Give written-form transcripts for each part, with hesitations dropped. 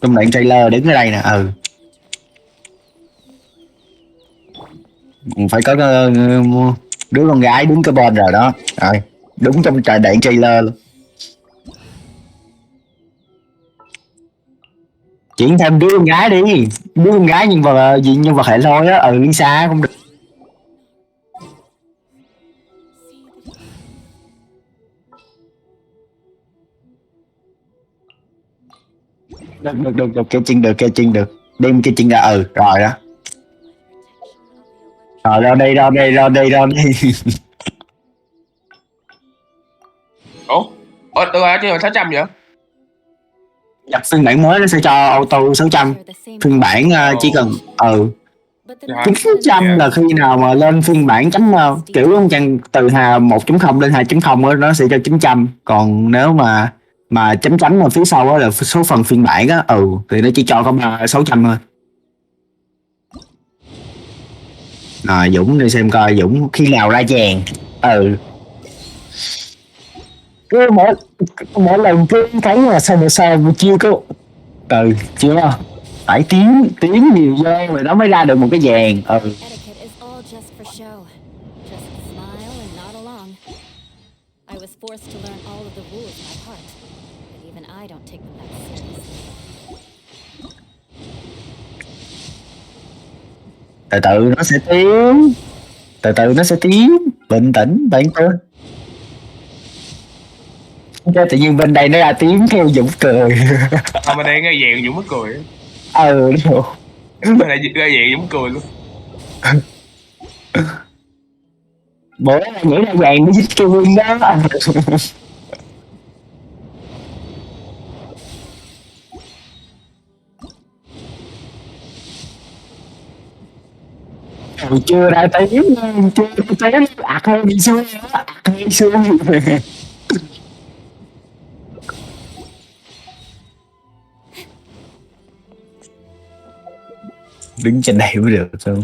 trong đoạn trailer đứng ở đây nè. Phải có đứa con gái đứng cái bên rồi đó. Rồi đúng trong đoạn trailer luôn. Chuyển thêm đứa con gái đi, đứa con gái nhân vật gì nhân vật hệ thôi á. Lisa không được. Được kêu chân được, đem kêu chân ra. Rồi đó. Rồi ra đây. Ủa tôi ở trên 600 vậy? Nhập phiên bản mới nó sẽ cho auto 600. Phiên bản chỉ cần chính 600 là khi nào mà lên phiên bản chấm kiểu ông chăng từ 1.0 lên 2.0 á nó sẽ cho 900, còn nếu mà chấm chấm ở phía sau á là số phần phiên bản á thì nó chỉ cho có 600 thôi. Rồi Dũng đi xem coi Dũng khi nào ra chàng. Cứ mỗi lần cứ thấy là sao mà chưa có chưa phải tiếng nhiều vô rồi nó mới ra được một cái vàng. I was forced to learn all of the rules by heart, but even I don't take them that seriously. Từ từ nó sẽ tiến, bình tĩnh bạn tôi. Tự nhiên bên đây nó ra tiếng theo Dũng cười. Mà đây nghe vàng Dũng mất cười. Đúng. Bên này ra vàng Dũng cười luôn. Bữa nghĩ ra vàng nó dính kêu Win đó. Chưa ra tiếng, chưa ra tiếng hơi bị xui, hơi xui. Đứng trên đây mới được sao?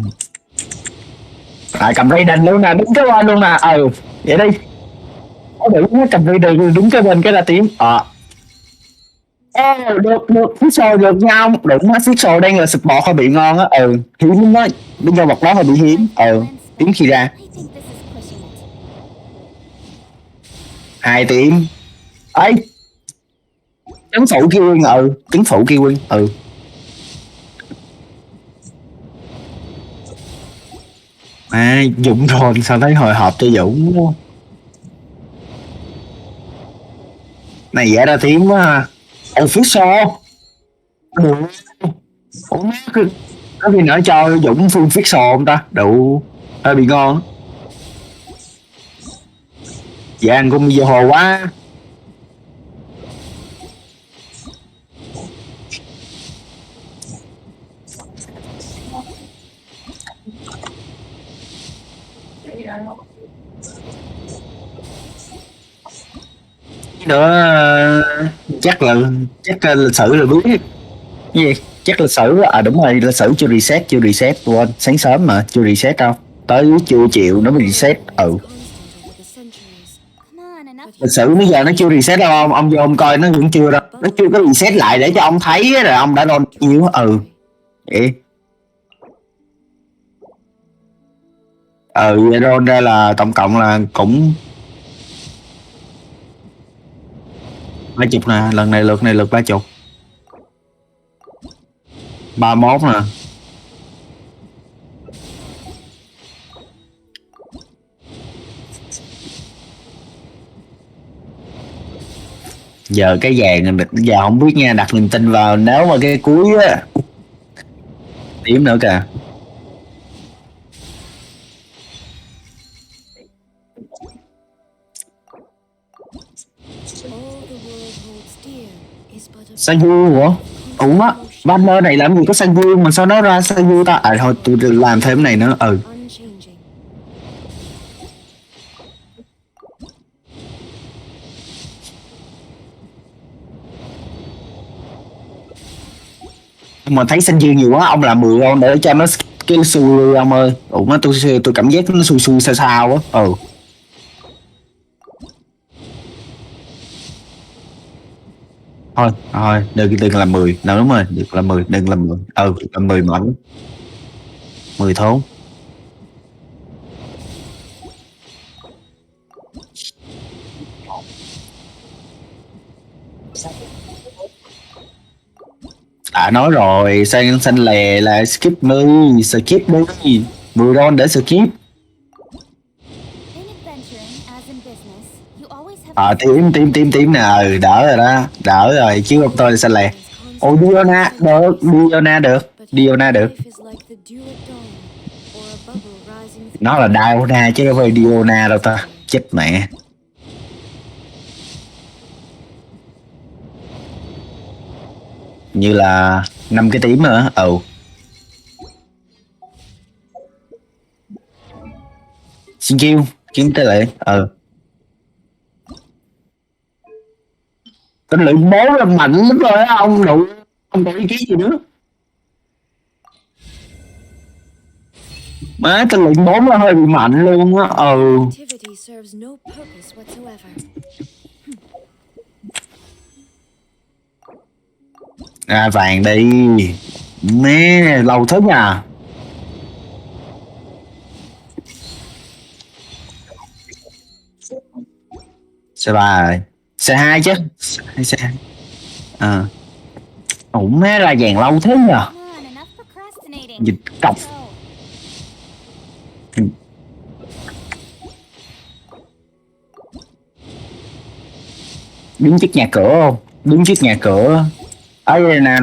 Cầm Raiden luôn nè, đứng cái bên luôn nè. Vậy đi. Đúng nó cầm Raiden đúng cái bên cái là tiếng. Được Pixel được nhau. Đúng á, Pixel đang là support hơi bị ngon á. Hiếm nó bây giờ vật đó hơi bị hiếm. Hiếm khi ra 2 tiếng ấy. Trấn phụ kia Win. Trấn phụ kia Win. Dũng rồi sao thấy hồi hộp cho Dũng này vẽ ra tiếng quá. Phía sau ủa có khi nữa cho Dũng full phía sau không ta đủ hơi bị ngon. Vàng cũng giờ hồ quá. Nữa chắc lịch sử là biết gì, chắc lịch sử đúng rồi, lịch sử chưa reset quên, sáng sớm mà chưa reset đâu, tới chưa chịu nó mới reset. Lịch sử bây giờ nó chưa reset đâu, ông vô ông coi nó vẫn chưa đâu, nó chưa có reset lại để cho ông thấy rồi ông đã đôn nhiêu. Vậy vậy đôn ra là tổng cộng là cũng 30 nè, lần này lượt 30, 31 nè. Giờ cái vàng giờ không biết nha, đặt niềm tin vào nếu mà cái cuối á điểm nữa kìa. Sao vui hả? Ủa á, banner này làm gì có sao vui mà sao nó ra sao vui ta? Thôi tôi làm thêm cái này nữa. Mà thấy xanh dương nhiều quá, ông làm 10 không để cho nó cái xui ông ơi. Ủa tôi cảm giác nó xui sao sao á. Thôi thôi đừng làm 10 nào, đúng rồi, đừng làm 10, đừng làm 10. Làm 10 mảnh, 10 thốn. À nói rồi, xanh xanh lè là skip đi, skip đi, 10 ron để skip. In adventuring, as in business, you always have to Tím nè, đỡ rồi đó, đỡ rồi chứ không tôi là xanh lè. Ồ Diona được, Diona được, Diona được. Nó là Diona chứ đâu phải Diona đâu ta, chết mẹ. Như là 5 cái tím nữa. Xin kêu kiếm tới lại. Tinh luyện 4 là mạnh lắm rồi á ông nội, không có ý kiến gì nữa. Má tinh luyện 4 là hơi bị mạnh luôn á. Vàng đi. Mẹ lâu thế à. C3 rồi. C2 chứ. C2. Ủa má ra vàng lâu thế nhờ. Dịch cọc. Đứng trước nhà cửa không? Đứng trước nhà cửa. Ấy nè.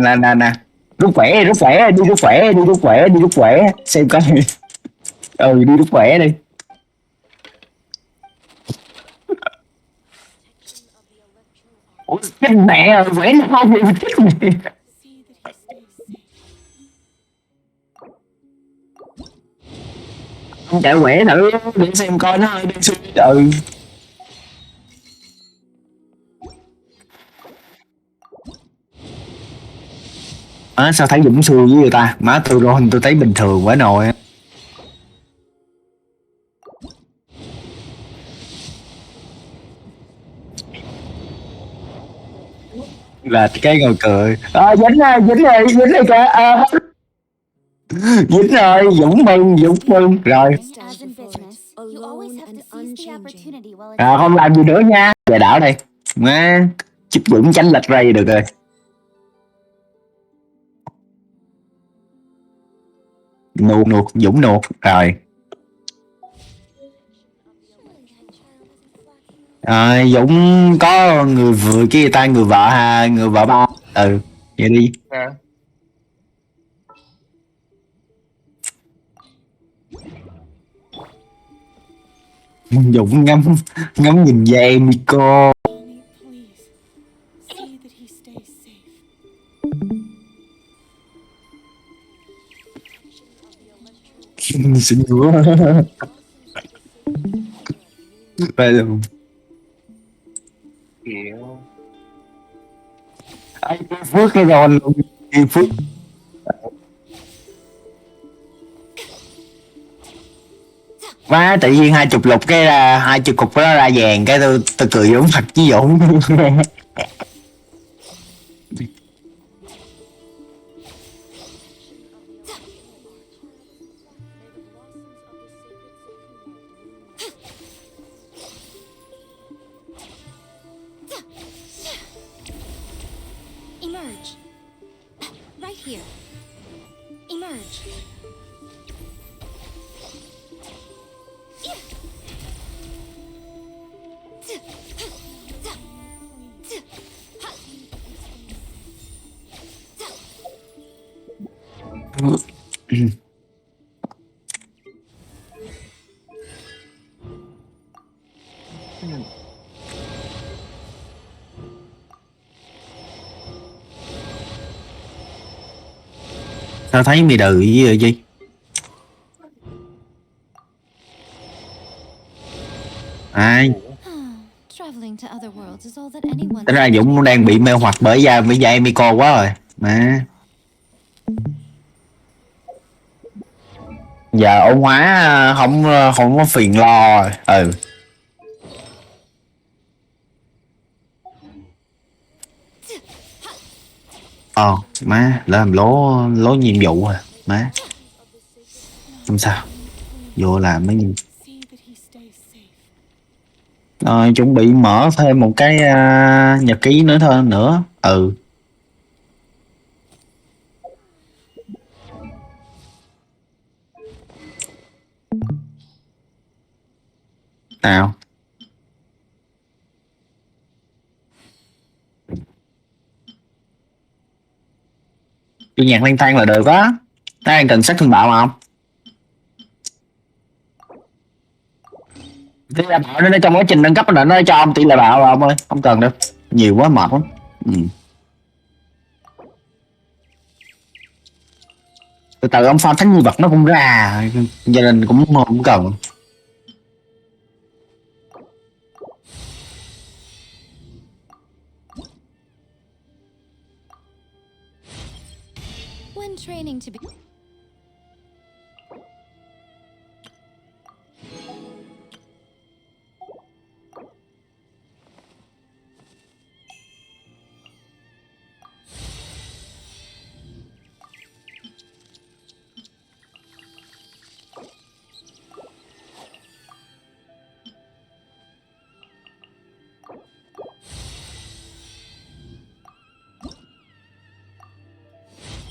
Rút khỏe, đi rút khỏe. Xem coi. Đi rút khỏe đi. Ủa chết mẹ rồi, khỏe nó không vậy chết mẹ. Không chạy khỏe thử để xem coi nó hơi đi xuôi. Sao thấy Dũng xuôi với người ta, má tôi ron tôi thấy bình thường quá nồi. Là cái ngồi cười dính rồi kìa. Dính rồi, Dũng mừng rồi. Không làm gì nữa nha, về đảo đây má, giúp Dũng tránh lệch ray được rồi. Nuột Dũng nuột rồi. Dũng có người vừa kia ta, người vợ ha, người vợ ba. Vậy đi. Dũng ngắm nhìn Yae Miko. Xinh quá. Đây là ai Phước cái rồi Phước. Má tự nhiên 20 lục cái ra 20 cục đó ra vàng cái tôi cười giống thật với Dũng. Emerge. Right here. Emerge. Sao thấy mày đừ với gì? Ai? Tính ra Dũng đang bị mê hoặc bởi Yae Miko quá rồi mà. Giờ ôn hóa không có phiền lo rồi. Ờ, má, làm lố lố nhiệm vụ à, má. Không sao, vô làm mấy. Rồi, chuẩn bị mở thêm một cái nhật ký nữa thôi nữa. Ừ, nào. Vô nhạc lang thang là được á. Ai cần sát thương bạo mà không? Tỷ lệ bạo nó trong quá trình nâng cấp nó cho ông tỷ lệ bạo rồi ông ơi. Không cần đâu. Nhiều quá mệt lắm. Ừ. Từ từ ông farm thánh nhân vật nó cũng ra. Cho nên cũng không cần. When training to be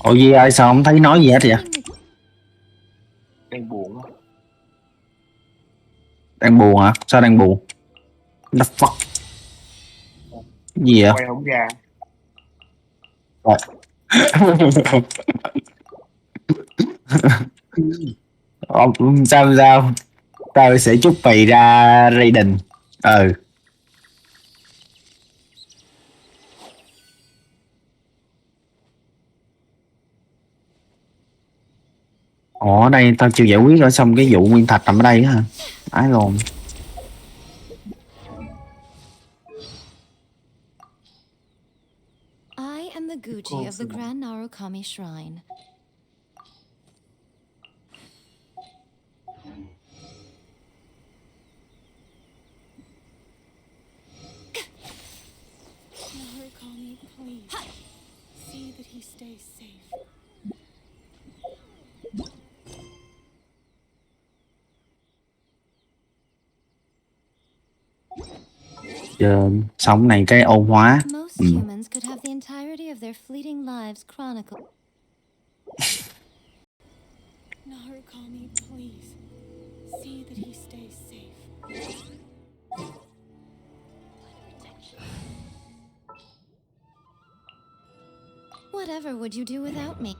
Ủa gì ơi sao không thấy nói gì hết vậy? Đang buồn á. Đang buồn hả? Sao đang buồn? The fuck? Gì vậy? Quay không ra. Rồi. Ông sao tao sẽ chúc mày ra Raiden. Ừ. Ủa ở đây tao chưa giải quyết rồi xong cái vụ nguyên thạch nằm ở đây á hả? Ái lồn. I am the Guji of the Grand Narukami Shrine. Narukami, please. See that he stays safe. Sống này cái ô hóa. Most Ừ. humans could have the entirety of their fleeting lives chronicled. Narukami, please. See that he stays safe. Whatever would you do without me?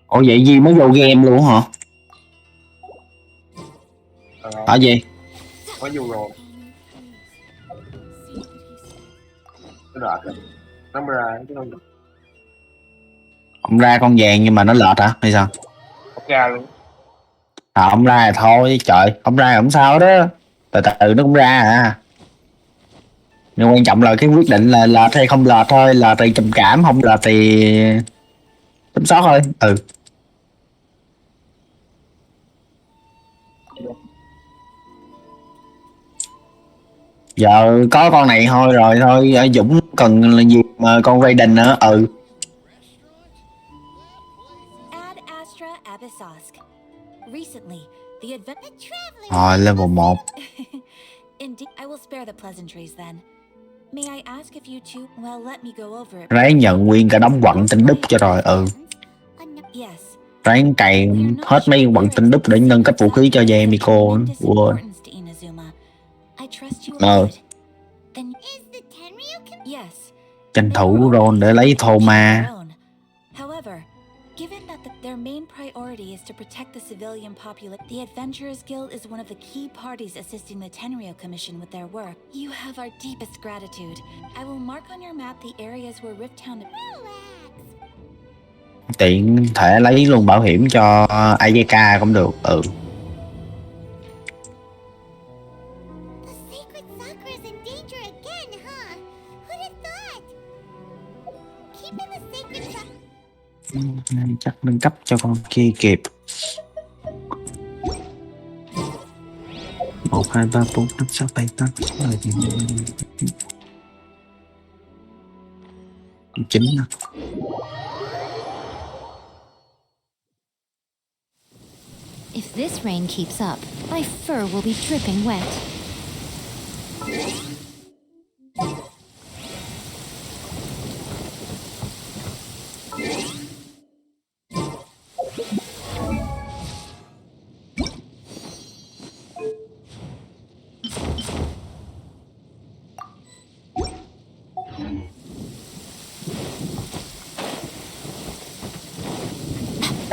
Ủa vậy Di mới vô game luôn hả? Hả gì? Có vô rồi. Narukami, please. See that he stays. Nó đợt rồi. Nó mới ra chứ không được. Ông ra con vàng nhưng mà nó lệch hả? Hay sao? Không ra luôn. À, ông ra thì thôi trời, ông ra không sao đó. Từ từ nó cũng ra à. Nhưng quan trọng là cái quyết định là lệch hay không lệch thôi, lệch thì trầm cảm, không lệch thì chấm sót thôi. Ừ. Giờ có con này thôi rồi thôi Dũng cần là gì mà con Raiden nữa. Ừ. Ad Astra Abyssosk. Recently, the Rồi level 1. Indeed, I will spare the pleasantries then. May I ask if you two, well, let me go over it. Ráng nhận nguyên cả đống quặng tinh đúc cho rồi. Ừ. Yes. Ráng cày hết mấy quặng tinh đúc để nâng cấp vũ khí cho Yae Miko. Quên. Ờ. Tranh thủ roll để lấy thô ma. However, given that their main priority is to protect the civilian population, the Adventurers Guild is one of the key parties assisting the Tenryou Commission with their work. You have our deepest gratitude. I will mark on your map the areas where Rift Town... Tiện thể lấy luôn bảo hiểm cho AJK cũng được. Ừ. The sacred sakura is in danger again, huh? Who'd have thought? Keeping the sacred Chắc nâng cấp cho con kia kịp. 1 2 3 4 5 6 7 8 9 nè. If this rain keeps up, my fur will be dripping wet.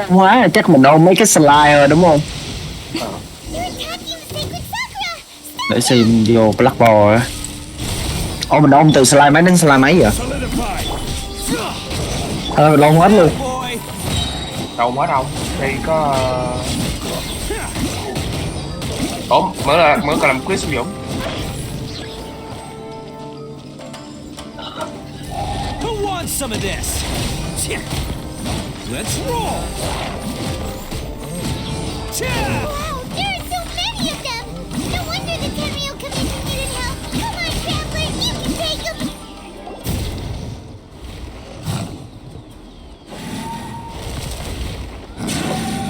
Hóa là chắc mình ôm mấy cái slide rồi đúng không? They're attacking the sacred sakura! Để xem vô Blackboard á. Ồ mình ôm từ slide mấy đến slide mấy vậy? Mình ôm hết luôn. Đâu hết đâu. Đây có ủa mới còn làm quiz Dũng. Who wants some of this? Let's roll. Wow, there are so many of them! No wonder the Tenryou Commission needed help! Come on, Traveler, you can take them!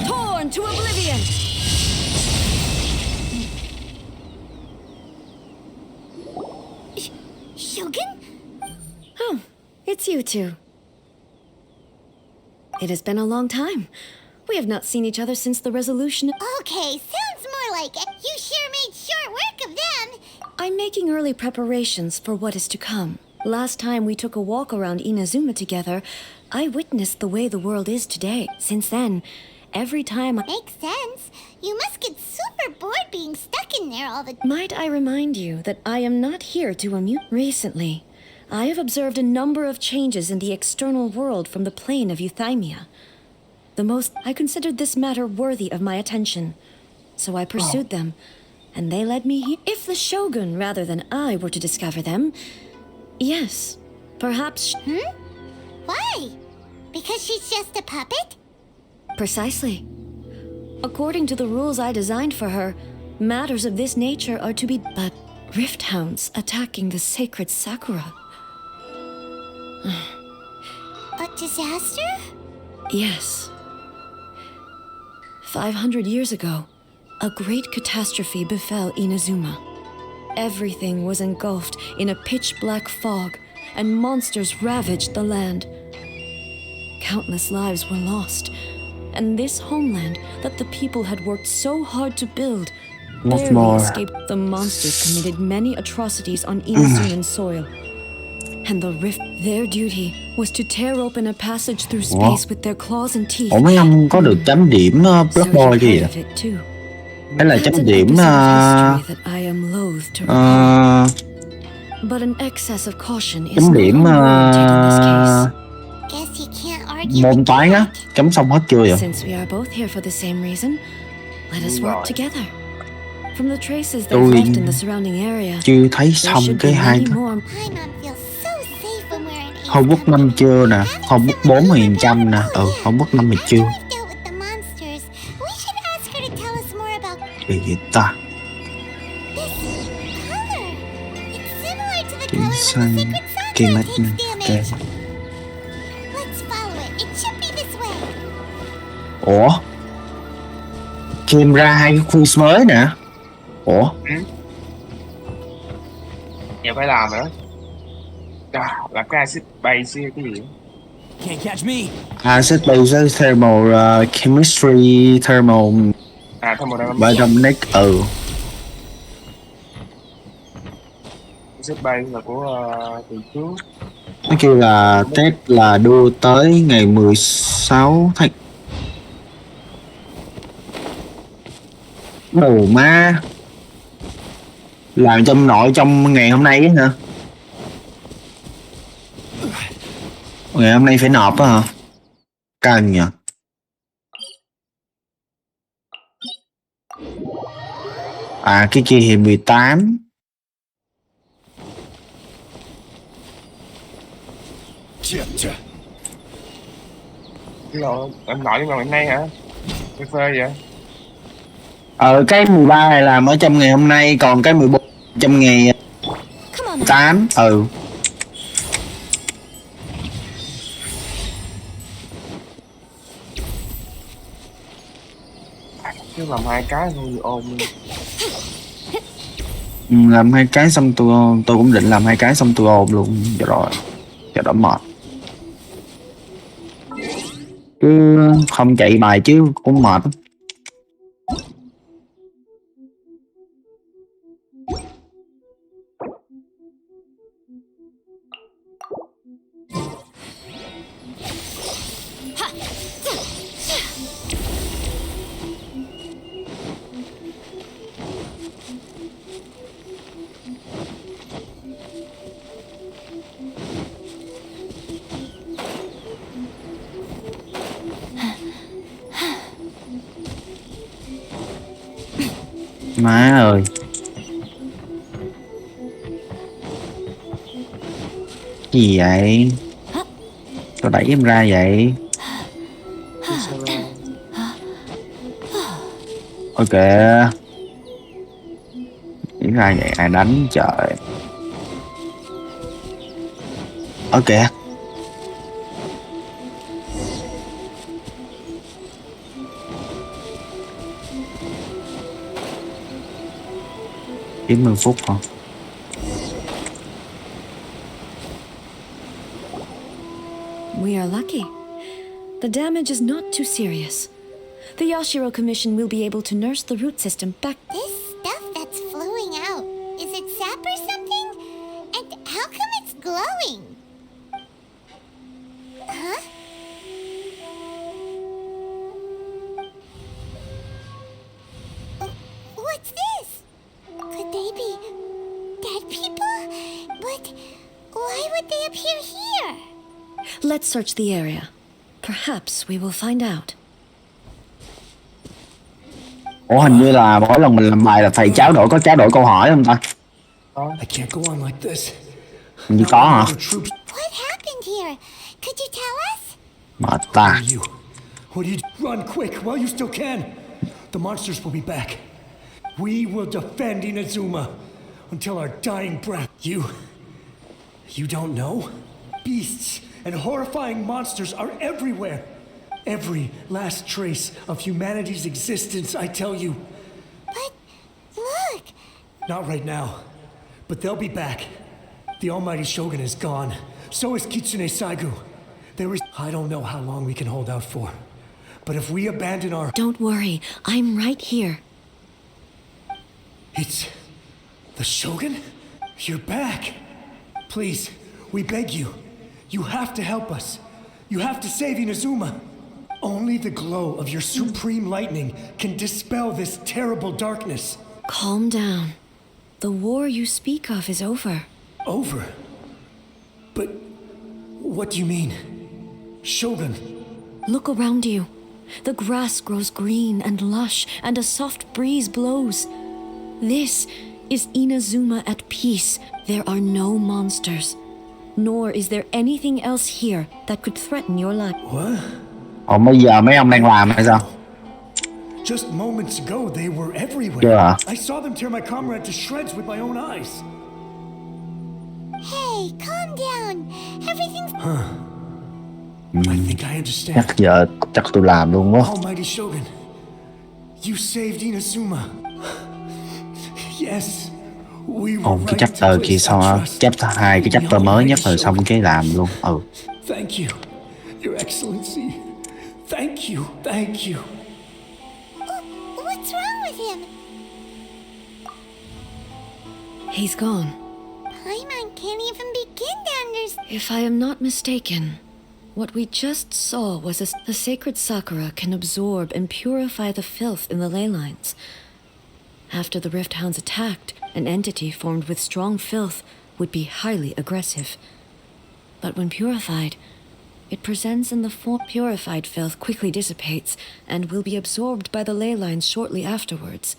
Torn to oblivion! Shogun? Oh, it's you two. It has been a long time. We have not seen each other since the resolution. Okay, sounds more like it. You sure made short work of them! I'm making early preparations for what is to come. Last time we took a walk around Inazuma together, I witnessed the way the world is today. Since then, every time Makes sense. You must get super bored being stuck in there all the time. Might I remind you that I am not here to amuse. Recently, I have observed a number of changes in the external world from the plane of Euthymia. I considered this matter worthy of my attention, so I pursued them, and they led me here. If the Shogun, rather than I, were to discover them, yes, perhaps. Why? Because she's just a puppet? Precisely. According to the rules I designed for her, matters of this nature are to be. But rift hounds attacking the sacred Sakura. A disaster? Yes. 500 years ago, a great catastrophe befell Inazuma. Everything was engulfed in a pitch-black fog, and monsters ravaged the land. Countless lives were lost, and this homeland that the people had worked so hard to build barely escaped. The monsters committed many atrocities on Inazuman soil. And the rift, their duty was to tear open a passage through space with their claws and teeth. Ủa mấy ông có được chấm điểm Blackboard gì vậy? Đấy là chấm điểm chấm điểm môn toán á, chấm xong hết chưa vậy? Tôi chưa thấy xong cái hai Homebook 5 chưa nè, Homebook 40% nè, Homebook 5 thì chưa. Gì vậy ta? Chuyển sang game admin, ok. Ủa? Game ra hai cái quiz mới nè. Ủa? Giờ phải làm rồi đó. Làm cái acid base cái gì? Can't catch me. Acid base thermal chemistry thermal dynamic Acid base là của từ trước. Nó kêu là test là đưa tới ngày 16 tháng. Đồ ma. Làm trong ngày hôm nay ấy hả? Ngày hôm nay phải nộp á hả? Căng nhỉ? À cái kia thì 18. Rồi, anh nội nhưng mà ngày nay hả? Phê phê vậy? Cái 13 này làm ở trong ngày hôm nay, còn cái 14 trong ngày Come on now. 8. Chứ làm hai cái thôi ôm. Làm hai cái xong tôi cũng định làm hai cái xong tôi ôm luôn cho đỡ mệt, cứ không chạy bài chứ cũng mệt. Má ơi, cái gì vậy, tôi đẩy em ra vậy? Ok, nghĩ ra vậy ai đánh trời. Ok, chín 10 phút hả? We are lucky. The damage is not too serious. The Yashiro Commission will be able to nurse the root system back. This stuff that's flowing out, is it sap or something? And how come it's glowing? Huh? What's this? Could they be dead people? But why would they appear here? Let's search the area. Perhaps we will find out. Ủa hình như là mỗi lần mình làm bài là thầy có trao đổi câu hỏi không ta? I can't go on like this. Hình như có hả? What happened here? Could you tell us? Mệt ta. You. What do you run quick while you still can? The monsters will be back. We will defend Inazuma until our dying breath. You don't know? Beasts and horrifying monsters are everywhere. Every last trace of humanity's existence, I tell you. But look! Not right now, but they'll be back. The almighty Shogun is gone. So is Kitsune Saigu. I don't know how long we can hold out for. But if we abandon our... Don't worry, I'm right here. It's... the Shogun? You're back. Please, we beg you. You have to help us. You have to save Inazuma. Only the glow of your supreme lightning can dispel this terrible darkness. Calm down. The war you speak of is over. Over? But... what do you mean? Shogun? Look around you. The grass grows green and lush, and a soft breeze blows. This is Inazuma at peace. There are no monsters. Nor is there anything else here that could threaten your life. What? Bây giờ mấy ông đang làm hay sao? Just moments ago, they were everywhere. Yeah. I saw them tear my comrade to shreds with my own eyes. Hey, calm down. Everything's... I think I understand. Chắc tôi làm luôn quá. Almighty Shogun, you saved Inazuma. Yes, we were Cái right chapter to kia place xong our á, trust chapter 2 cái in the chapter mới nhất Almighty rồi xong Shogun. cái làm luôn. Thank you, Your Excellency. Thank you, thank you. What's wrong with him? He's gone. Paimon can't even begin to understand. If I am not mistaken, what we just saw was the sacred Sakura can absorb and purify the filth in the ley lines. After the Rift Hounds attacked, an entity formed with strong filth would be highly aggressive. But when purified, it presents in the form purified filth quickly dissipates and will be absorbed by the ley lines shortly afterwards.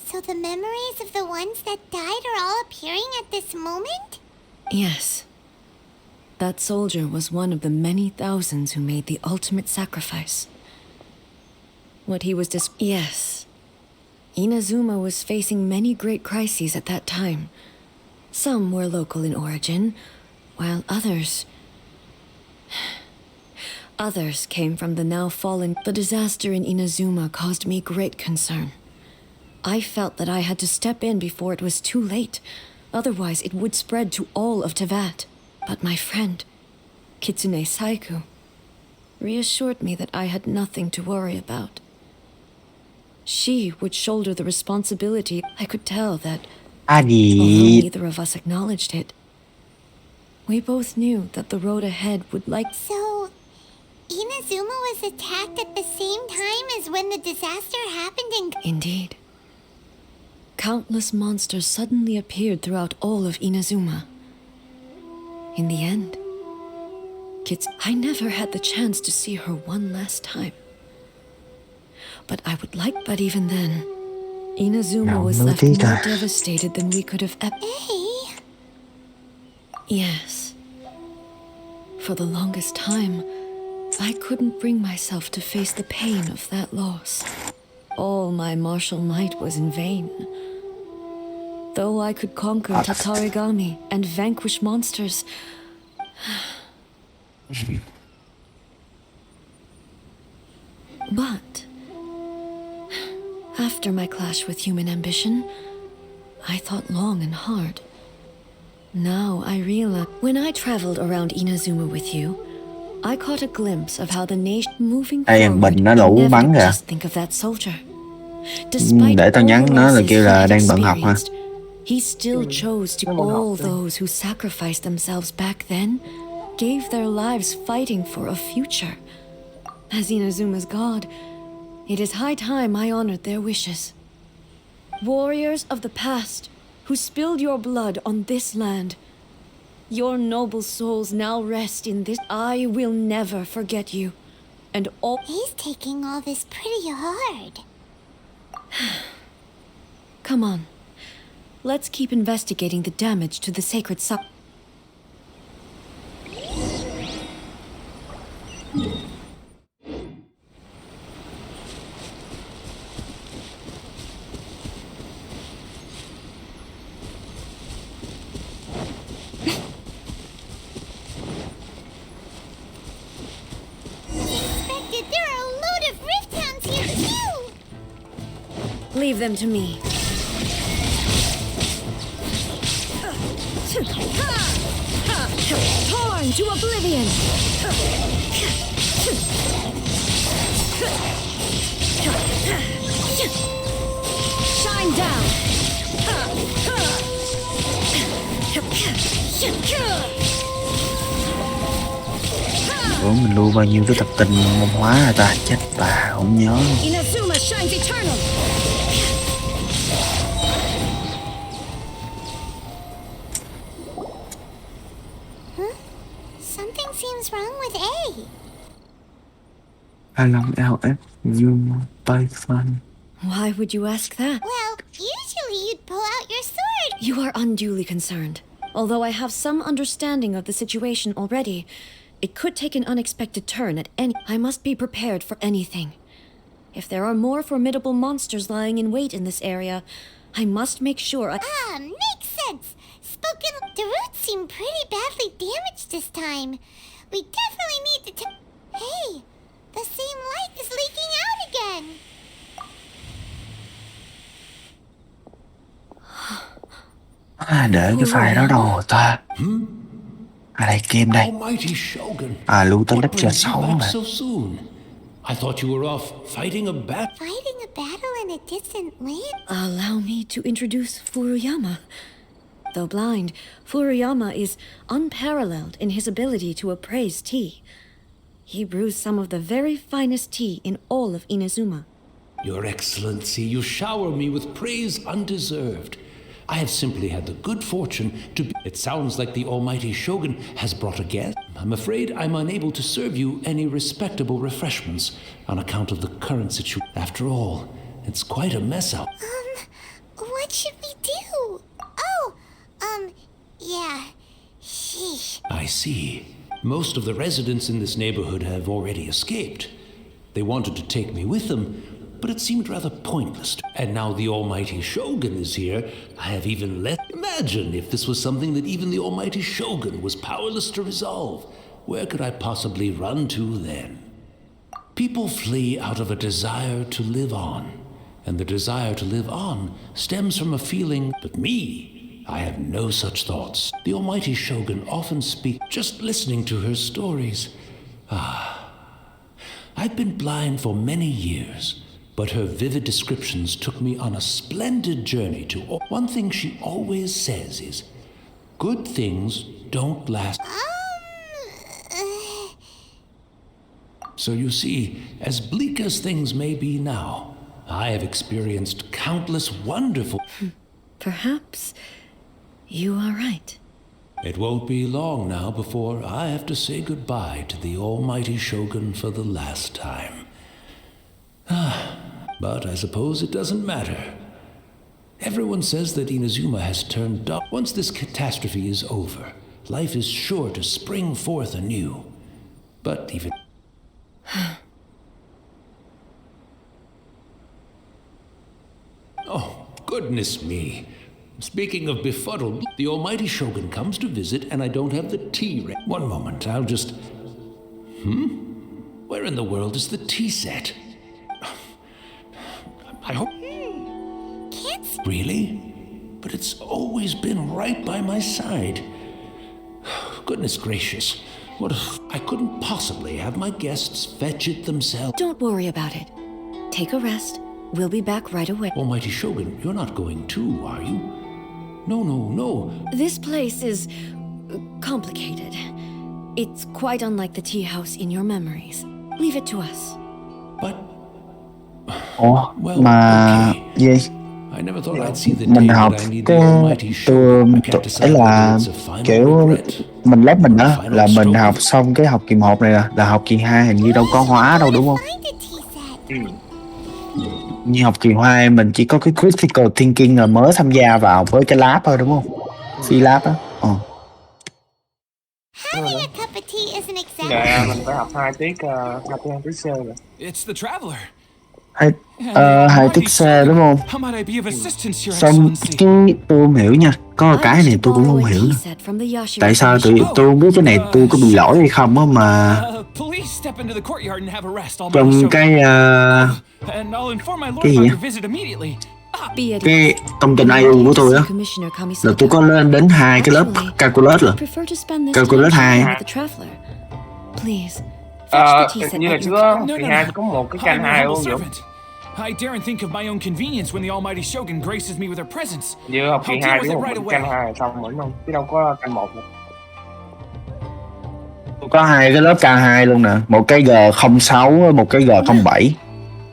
So the memories of the ones that died are all appearing at this moment? Yes. That soldier was one of the many thousands who made the ultimate sacrifice. What he was Yes. Inazuma was facing many great crises at that time. Some were local in origin, while others came from the now fallen. The disaster in Inazuma caused me great concern. I felt that I had to step in before it was too late. Otherwise, it would spread to all of Teyvat. But my friend, Kitsune Saiku, reassured me that I had nothing to worry about. She would shoulder the responsibility. I could tell that, although neither of us acknowledged it, we both knew that the road ahead would So, Inazuma was attacked at the same time as when the disaster happened in... Indeed. Countless monsters suddenly appeared throughout all of Inazuma. In the end, I never had the chance to see her one last time. But even then, Inazuma was left more devastated than we could have Hey! Yes. For the longest time, I couldn't bring myself to face the pain of that loss. All my martial might was in vain. Though I could conquer Tatarigami and vanquish monsters, but after my clash with human ambition, I thought long and hard. Now I realize, when I traveled around Inazuma with you, I caught a glimpse of how the nation moving forward never just think of that soldier. Despite để tao nhắn nó là kêu là đang bận học ha. He still chose to. All those who sacrificed themselves back then gave their lives fighting for a future. As Inazuma's god, it is high time I honored their wishes. Warriors of the past who spilled your blood on this land, your noble souls now rest in this. I will never forget you. And all. He's taking all this pretty hard. Come on. Let's keep investigating the damage to the sacred There are a load of rift hounds here too! Leave them to me. Torn to oblivion! Shine down! Ủa mình lưu bao nhiêu cái tập tin môn hóa rồi ta, chết bà không nhớ. Inazuma shines eternal! Something seems wrong with A. LF Zoom Python. Why would you ask that? Well, usually you'd pull out your sword. You are unduly concerned. Although I have some understanding of the situation already, it could take an unexpected turn at any. I must be prepared for anything. If there are more formidable monsters lying in wait in this area, I must make sure Makes sense. The roots seem pretty badly damaged this time. We definitely need to Hey, the same light is leaking out again. Để cái file đó đâu rồi ta? Đây game đây. Lưu tới lecture 6 mà. I thought you were off fighting a battle. Fighting a battle in a distant land? Allow me to introduce Furuyama. Though blind, Furuyama is unparalleled in his ability to appraise tea. He brews some of the very finest tea in all of Inazuma. Your Excellency, you shower me with praise undeserved. I have simply had the good fortune to be... It sounds like the almighty Shogun has brought a guest. I'm afraid I'm unable to serve you any respectable refreshments on account of the current situation. After all, it's quite a mess out. What should we do? Yeah. Sheesh. I see. Most of the residents in this neighborhood have already escaped. They wanted to take me with them, but it seemed rather pointless. And now the almighty Shogun is here. I have even let... Imagine if this was something that even the almighty Shogun was powerless to resolve. Where could I possibly run to then? People flee out of a desire to live on. And the desire to live on stems from a feeling, but me, I have no such thoughts. The almighty Shogun often speaks just listening to her stories. I've been blind for many years, but her vivid descriptions took me on a splendid journey to... One thing she always says is, good things don't last. So you see, as bleak as things may be now, I have experienced countless wonderful... Perhaps you are right. It won't be long now before I have to say goodbye to the almighty Shogun for the last time. But I suppose it doesn't matter. Everyone says that Inazuma has turned dark. Once this catastrophe is over, life is sure to spring forth anew. But even... Oh, goodness me. Speaking of befuddled, the almighty Shogun comes to visit and I don't have the tea ready. One moment, I'll just... Where in the world is the tea set? I hope... Really? But it's always been right by my side. Goodness gracious. What if I couldn't possibly have my guests fetch it themselves? Don't worry about it. Take a rest. We'll be back right away. Almighty Shogun, you're not going too, are you? No. This place is complicated. It's quite unlike the tea house in your memories. Leave it to us. But... Ủa, Well, mà okay. gì? I never thought I'd see the Mình day học that I need cái the almighty Shogun. I can't ấy decide là whether it's a final kiểu regret. mình lớp mình á Final là mình stroke. học xong cái học kỳ 1 này là học kỳ 2 hình như đâu có hóa đâu đúng không? Find a tea set. Như học kỳ 2 mình chỉ có cái critical thinking là mới tham gia vào với cái lab thôi đúng không? Phi lab á. Having a cup of tea is an exam. Dạ, mình phải học 2 tiết C rồi. It's the traveler. Hai tiết C đúng không? How might I be of assistance, Your Xong Excellency? cái tôi không hiểu nha, có cái này tôi cũng không hiểu nữa. Tại sao tôi không biết cái này tôi có bị lỗi hay không á mà Please step into the courtyard and have a rest. I'll trong cái and I'll inform my lord cái gì about á? your visit immediately. Cái công trình IU của tôi á là tôi có lên đến 2 cái lớp calculus rồi. Calculus 2. Như là chưa, kỳ 2 có một cái canh 2 luôn vậy. I daren't think of my own convenience when the almighty Shogun graces me with her presence. Như học kỳ I'll 2 deal có with một it right canh away. 2 xong rồi không? Chứ đâu có canh 1 đâu. Tôi có 2 cái lớp K2 luôn nè, một cái G06, một cái G07.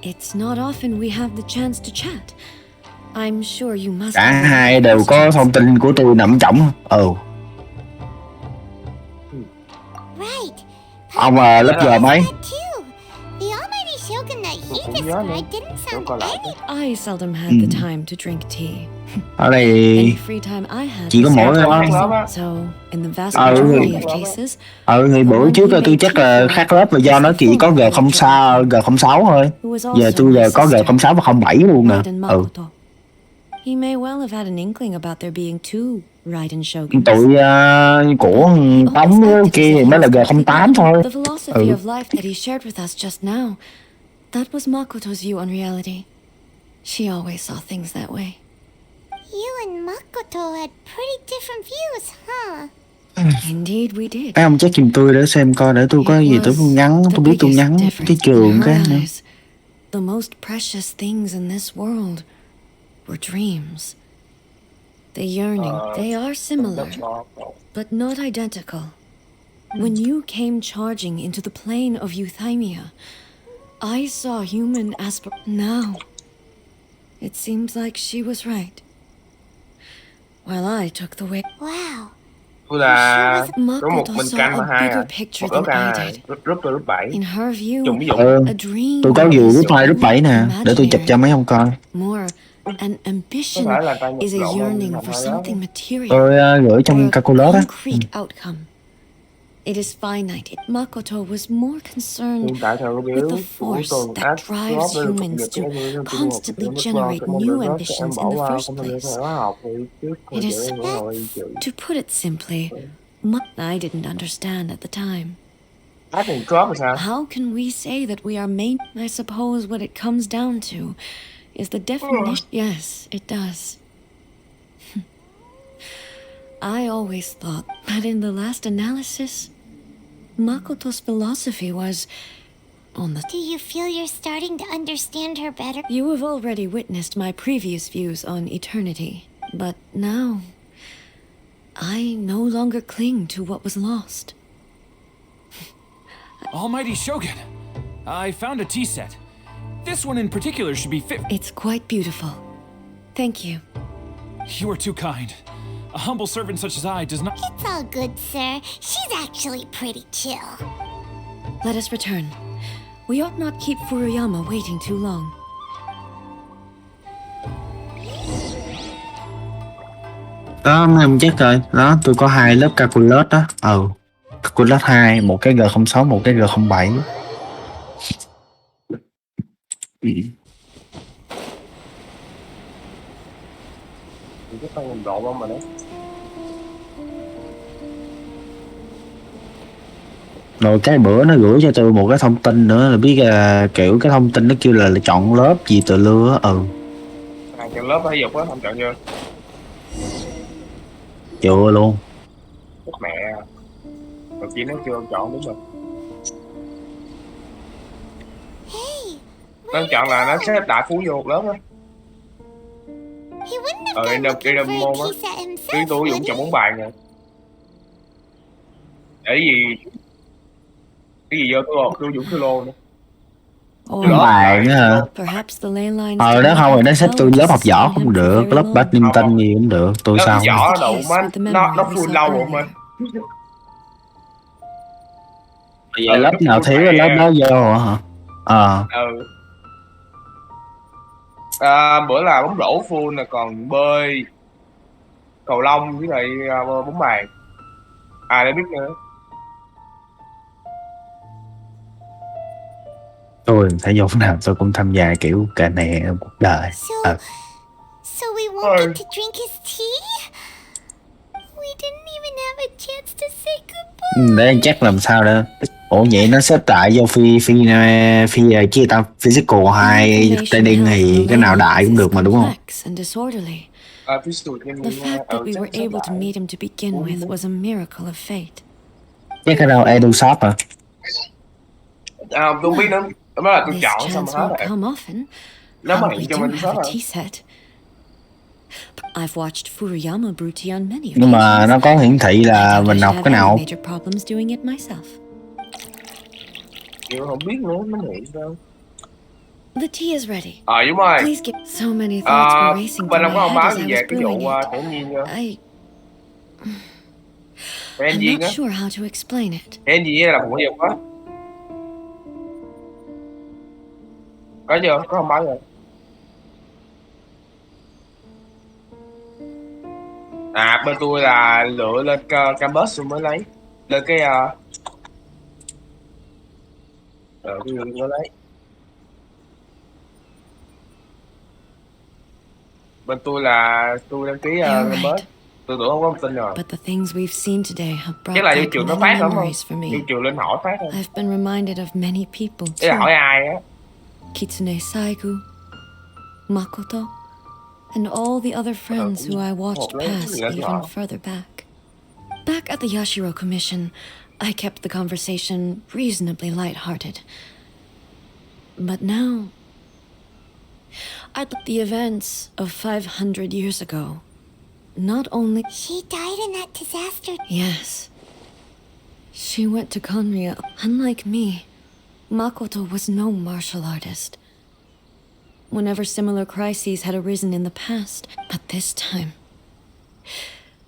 It's not often we have the chance to chat. I'm sure you must. Cả hai đều có thông tin của tôi nằm trỏng. Right. Ông lớp G mấy? That too. The almighty Shogun that he described didn't sound any. I seldom had the time to drink tea. Ở đây Any free time I had chỉ có was mỗi spent lớp. practicing. So, in the vast majority of cases, Thì bữa trước là tôi chắc là khác lớp là do nó chỉ có G06, G06 thôi. who was Giờ also tôi my có sister, G06 và 07 luôn nè. Raiden Makoto. He may well have had an inkling about there being two Raiden Shoguns. Tụi của Tống kia thì mới là G08 thôi. The philosophy of life that he shared with us just now, that was Makoto's view on reality. She always saw things that way. You and Makoto had pretty different views, huh? Indeed we did. Ông check giùm tôi để xem coi để tôi có gì tôi nhắn, tôi biết tôi nhắn cái trường cái nữa. The most precious things in this world were dreams. The yearning, they are similar, but not identical. When you came charging into the plane of Euthymia, I saw human Now, it seems like she was right. While I took the way. Wow. Tôi là có một Makoto mình saw canh a 2 bigger à. picture Một lớp than I K2, did. group tôi lớp 7. In her view, Dùng ví dụ. a dream Tôi có dù is group 2, group 7 nè, để tôi chụp cho mấy ông coi. more An Có ambition thể là ta nhập is a lộn yearning thành for hai đó. something material Tôi gửi or trong a calculus á. concrete outcome. It is finite. Makoto was more concerned Hiện tại theo cái with the biểu của force tuần that áp drives để được cập humans nhật to các thông tin constantly của generate các môn new đó các em ambitions bỏ in the qua first không thể place. hóa học thì trước It thời is, gian của hội chữ to put it simply, I didn't understand at the time. áp thì drop là sao? How can we say that we are main? I suppose what it comes down to is the definition. Yes, it does. I always thought that in the last analysis, Makoto's philosophy was on the. Do you feel you're starting to understand her better? You have already witnessed my previous views on eternity, but now I no longer cling to what was lost. Almighty Shogun, I found a tea set. This one in particular should be fit. It's quite beautiful. Thank you. You are too kind. A humble servant such as I does not. It's all good, sir. She's actually pretty chill. Let us return. We ought not keep Furuyama waiting too long. Đó em chắc rồi. Đó tôi có 2 lớp calculus đó. Calculus 2, một cái G06, một cái G07. Thì cái tăng hình độ không mà đấy. Rồi cái bữa nó gửi cho tôi một cái thông tin nữa là biết kiểu cái thông tin nó kêu là chọn lớp gì từ lưa á. Chọn lớp thể dục á, không chọn chưa? Chưa luôn. Chết mẹ. Đầu tiên nó chưa chọn đúng rồi. Nó chọn là nó xếp đại phú vô một lớp á. He wouldn't have gone Đi looking môn for á. a piece at Tuyến himself, tôi would dụng he? chọn 4 bài nè. Để gì? Cái gì vô tôi dụng cái lô nữa. Or Bài nữa hả? perhaps the ley lines. Đó không rồi nó xếp tôi lớp học võ không được, lớp badminton gì cũng được, tôi Lớp sao? võ đủ má, nó full lâu không ơi. Bây giờ lớp nào thiếu cái lớp đó vô hả? Bữa là bóng rổ full là còn bơi, cầu lông với lại bóng bàn. Để biết nữa. Tôi thể dục nào tôi cũng tham gia kiểu cả nè cuộc đời. So we won't get to drink his tea? We didn't even have a chance to say goodbye. Để chắc làm sao đó. Ủa vậy nó xếp tại vô phi chia ta physical 2 trading thì cái nào đại cũng được mà đúng không? The fact that we were able to meet him to begin with was a miracle of fate. Chắc cái đâu Edu Shop à? Tôi không biết nữa. Đó là tôi This chọn xong chance hết won't rồi. come often. Nó mà And we hiện cho do mình have shop a rồi. tea set. I've watched Furuyama brew tea on many Nhưng mà nó có hiển thị là mình học cái nào. major problems doing it myself. Kiểu không biết nữa, nó hiện sao. The tea is ready. Đúng rồi. Please get so many thoughts were racing Bên through ông my có thông head báo as gì I về was cái vụ brewing it. thẻ nhiên chưa? Thẻ I'm nhiên not á. sure how to explain it. Thẻ nhiên là một cái dục á. Có chưa? Có thông báo rồi. Bên tôi là lựa lên campus rồi mới lấy. Lên cái tôi mới lấy. Bên tôi là tôi đăng ký campus. Tôi tưởng không có thông tin rồi. But the things we've seen today have brought Chắc là vô back trường nó many phát lắm không? memories for me. Vô trường lên hỏi phát không? I've been reminded of many people Ý là hỏi too. ai á? Kitsune Saigu, Makoto, and all the other friends who I watched pass even further back. Back at the Yashiro Commission, I kept the conversation reasonably light-hearted. But now, at the events of 500 years ago, not only... She died in that disaster. Yes. She went to Konria. Unlike me, Makoto was no martial artist. Whenever similar crises had arisen in the past, but this time,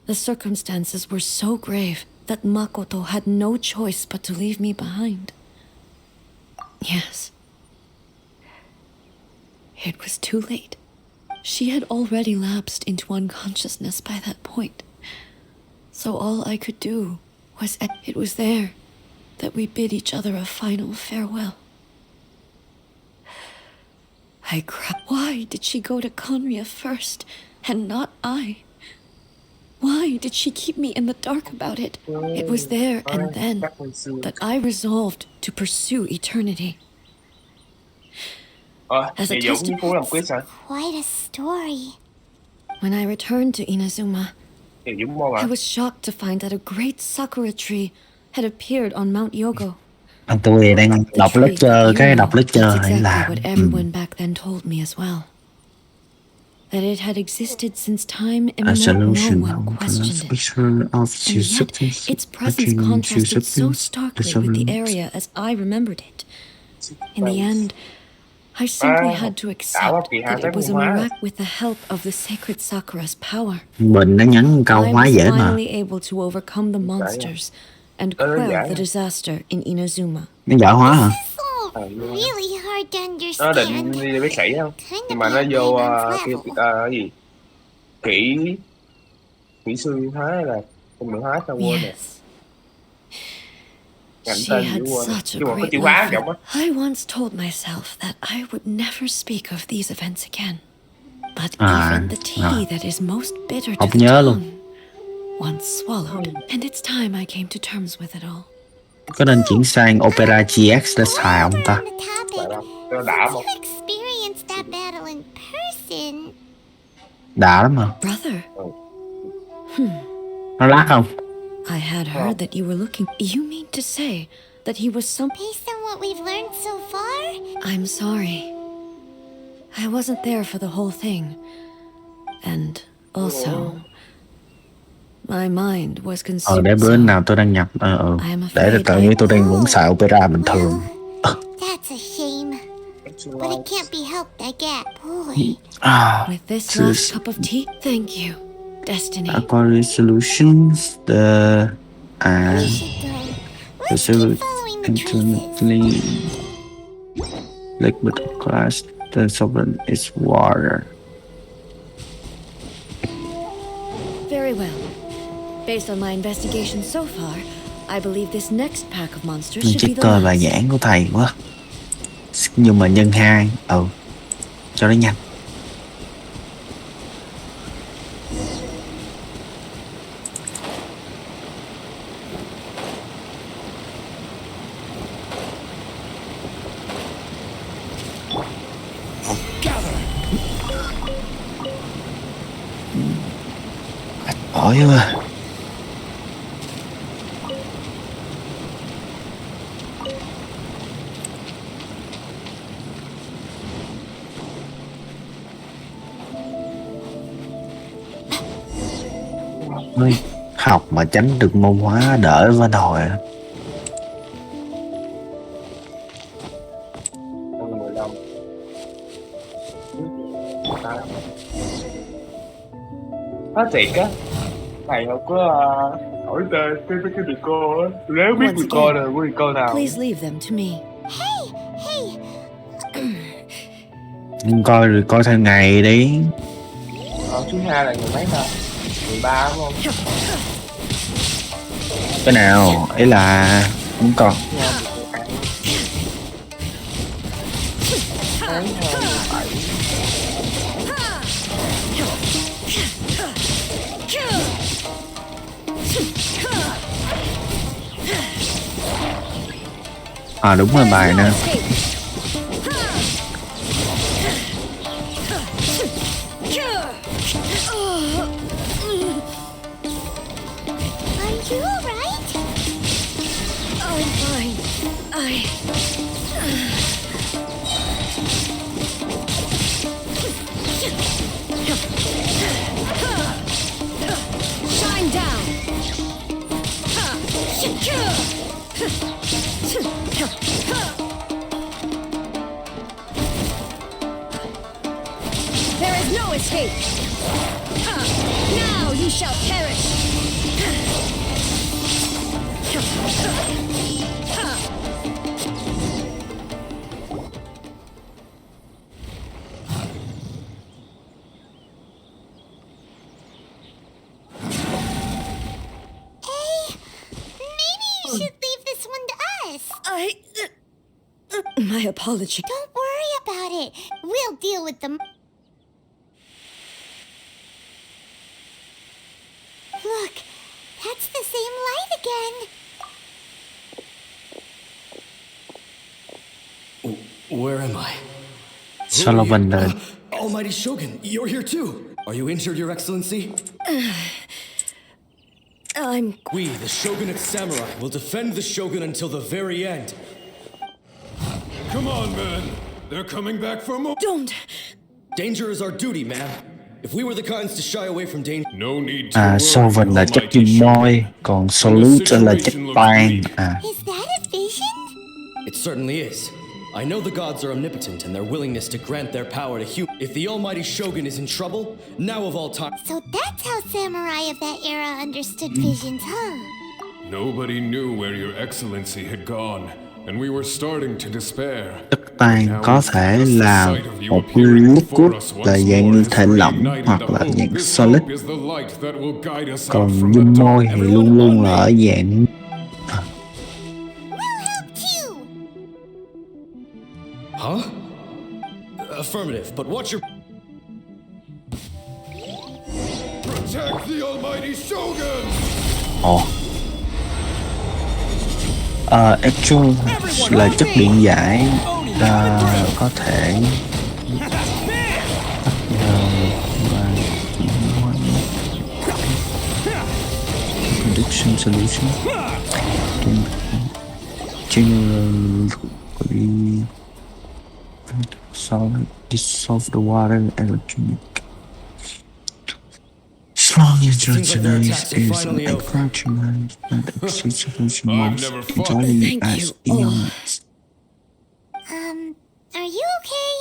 the circumstances were so grave that Makoto had no choice but to leave me behind. Yes. It was too late. She had already lapsed into unconsciousness by that point. So all I could do was... It was there that we bid each other a final farewell. I cried. Why did she go to Conria first, and not I? Why did she keep me in the dark about it? It was there and then that I resolved to pursue eternity. As a Vậy Dũng với Phú làm quyết hả? Quite a story. When I returned to Inazuma, Thì Dũng mong I à? was shocked to find that a great sakura tree had appeared on Mount Yogo. Tôi đang The đọc tree lecture, that cái you đọc know, lecture that's hay exactly là what everyone back then told me as well. That it had existed since time a immemorial. No solution one questioned it. picture of two And yet, substances its presence between two contrasted so substances. starkly with the area as I remembered it. In the end, I simply had to accept that it was a miracle with the help of the sacred Sakura's power. Mình đã nhấn câu I hóa was dễ mà. finally able to overcome the monsters and quell the disaster in Inazuma. Nó giỏi hóa hả? Really hard to Nó định understand. đi bác sĩ không? Kind Nhưng of mà nó vô bad cái gì? Kỹ sư hóa hay là công nghệ hóa sao quên rồi. Yes. Ngành She tên had dữ quên. such a Nhưng mà có great chữ hóa love giọng for... á. I once told myself that I would never speak of these events again. But À, even the tea that is most bitter to không the nhớ luôn. tongue once swallowed, and it's time I came to terms with it all. Có nên chuyển sang Opera GX để xài không ta? On the topic, Nó đã since một. you experienced that battle in person, Đã lắm mà. Brother, Nó lát không? I had heard that you were looking... You mean to say that he was some... based on what we've learned so far, I'm sorry. I wasn't there for the whole thing. And also... My mind was consumed. Để bữa nào tôi đăng nhập. Để tự nhiên tôi đang muốn xài Opera bình thường. that's a shame. But it can't be helped, I get. Boy, With this last cup of tea, thank you, Destiny. Aquarius Solutions, the we should go. Let's keep following the traces. internally liquid class, the solvent is water. Very well. Based on my investigation so far, I believe this next pack of monsters Mình should check be the coi bài last. giảng của thầy quá. Nhưng mà nhân 2, cho nó nhanh. Ôi ơi. Ôi, học mà tránh được môn hóa đỡ với nồi. Nói thiệt á, thầy không có hỏi tên cái đứa cô á. Nếu biết đứa cô nào, đứa cô nào. Please leave them to me. Hey, Coi theo ngày đi. Thứ hai là ngày mấy nào? 13 đúng không? Cái nào? Ý là không còn. Tháng 17. À đúng rồi, bài nữa. are you alright? I'm fine. Shine down. There is no escape. Now you shall perish. My apology. Don't worry about it. We'll deal with them. Look, that's the same light again. Where am I? Sullivan là Almighty Shogun, you're here too. Are you injured, Your Excellency? We, the Shogunate Samurai, will defend the Shogun until the very end. Come on, man. They're coming back for more. Don't. Danger is our duty, man. If we were the kinds to shy away from danger... No need to worry, Sullivan là chất kim Almighty môi, còn Salute là chất vàng. Is that a vision? It certainly is. I know the gods are omnipotent and their willingness to grant their power to humans. If the Almighty Shogun is in trouble, now of all time... So that's how samurai of that era understood visions, huh? Nobody knew where Your Excellency had gone, and we were starting to despair. Đất vàng có thể là một liquid là dạng như thể lỏng hoặc là dạng solid, còn dung môi thì luôn luôn là ở dạng Huh? Affirmative, but watch your... Protect the Almighty Shogun! actual là chất điện giải là có thể prediction solution generally solid dissolve the water electronic strong hydrogenase is an fractionized and exceeds solution most entirely as ions. Are you okay?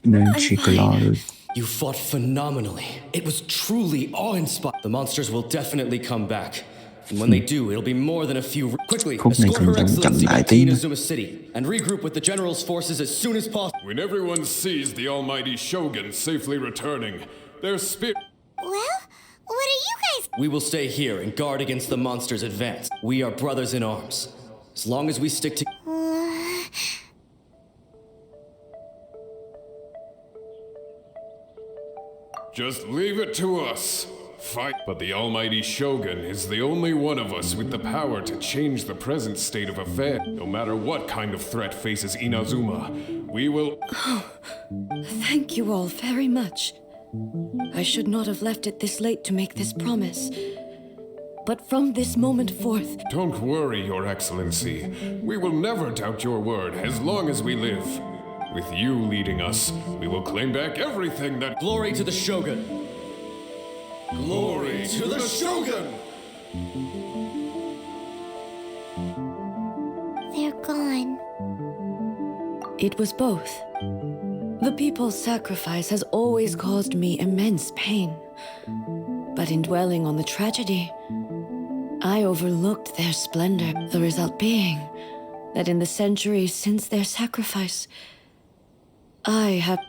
Energy cloud. You fought phenomenally. It was truly awe-inspiring. The monsters will definitely come back. And when they do, it'll be more than a few... Quickly, escort Her Excellency back to Inazuma City and regroup with the General's forces as soon as possible. When everyone sees the Almighty Shogun safely returning, their spirit... Well, what are you guys... We will stay here and guard against the monsters' advance. We are brothers in arms. As long as we stick to... Just leave it to us. Fight. But the Almighty Shogun is the only one of us with the power to change the present state of affairs. No matter what kind of threat faces Inazuma, we will... Thank you all very much. I should not have left it this late to make this promise. But from this moment forth... Don't worry, Your Excellency. We will never doubt your word as long as we live. With you leading us, we will claim back everything that... Glory to the Shogun! Glory to the Shogun! They're gone. It was both. The people's sacrifice has always caused me immense pain. But in dwelling on the tragedy, I overlooked their splendor. The result being that in the centuries since their sacrifice,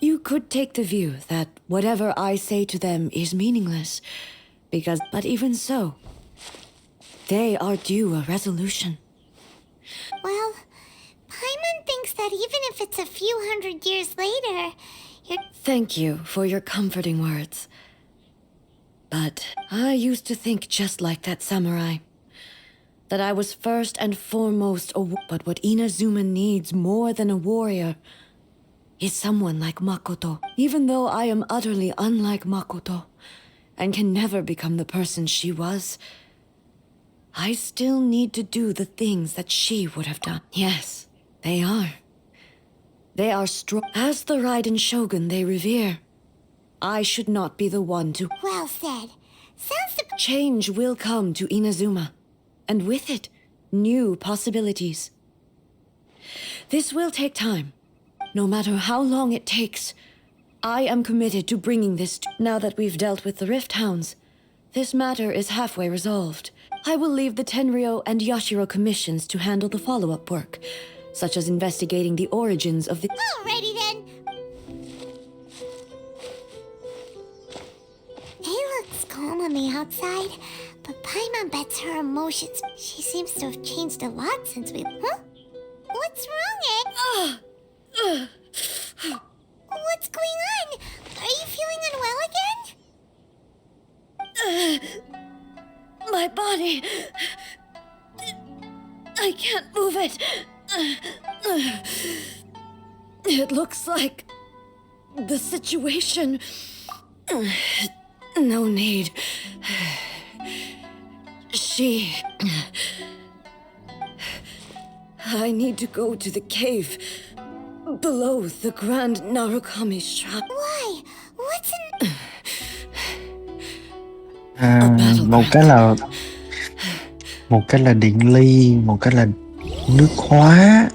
You could take the view that whatever I say to them is meaningless, but even so, they are due a resolution. Well, Paimon thinks that even if it's a few hundred years later, Thank you for your comforting words. But I used to think just like that samurai. That I was first and foremost but what Inazuma needs more than a warrior is someone like Makoto. Even though I am utterly unlike Makoto and can never become the person she was, I still need to do the things that she would have done. Yes, they are. They are strong. As the Raiden Shogun they revere, I should not be the one to... Well said. Change will come to Inazuma, and with it, new possibilities. This will take time. No matter how long it takes, I am committed to bringing this to... Now that we've dealt with the Rift Hounds, this matter is halfway resolved. I will leave the Tenryo and Yashiro commissions to handle the follow-up work, such as investigating the origins of the... Alrighty then. It looks calm on the outside, but Paimon bets her emotions. She seems to have changed a lot since we... Huh? What's wrong, Ed? What's going on? Are you feeling unwell again? My body. I can't move it. It looks like the situation. No need. I need to go to the cave below the Grand Narukami shop. Why? What's in... một cái là điện ly, một cái là nước hóa.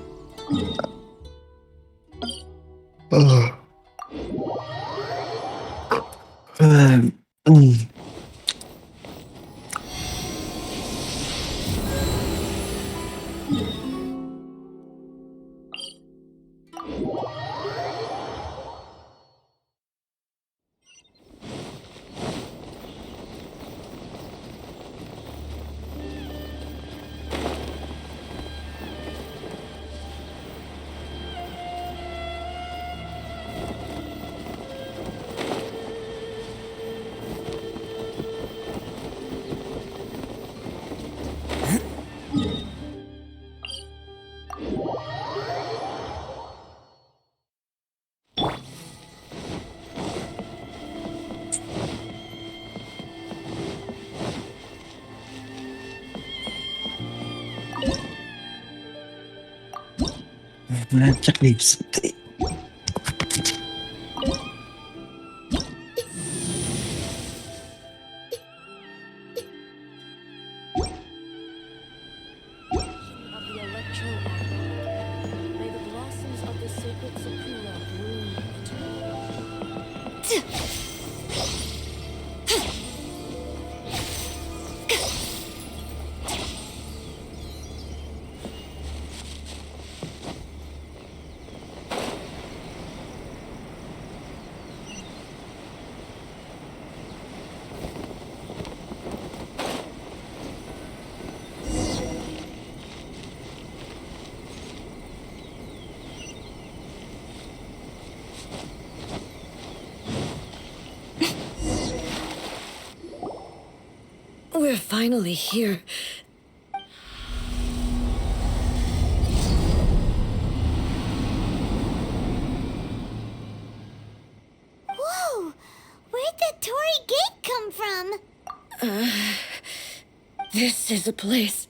Chắc đi thì We're finally here. Whoa! Where'd that Torii gate come from? This is a place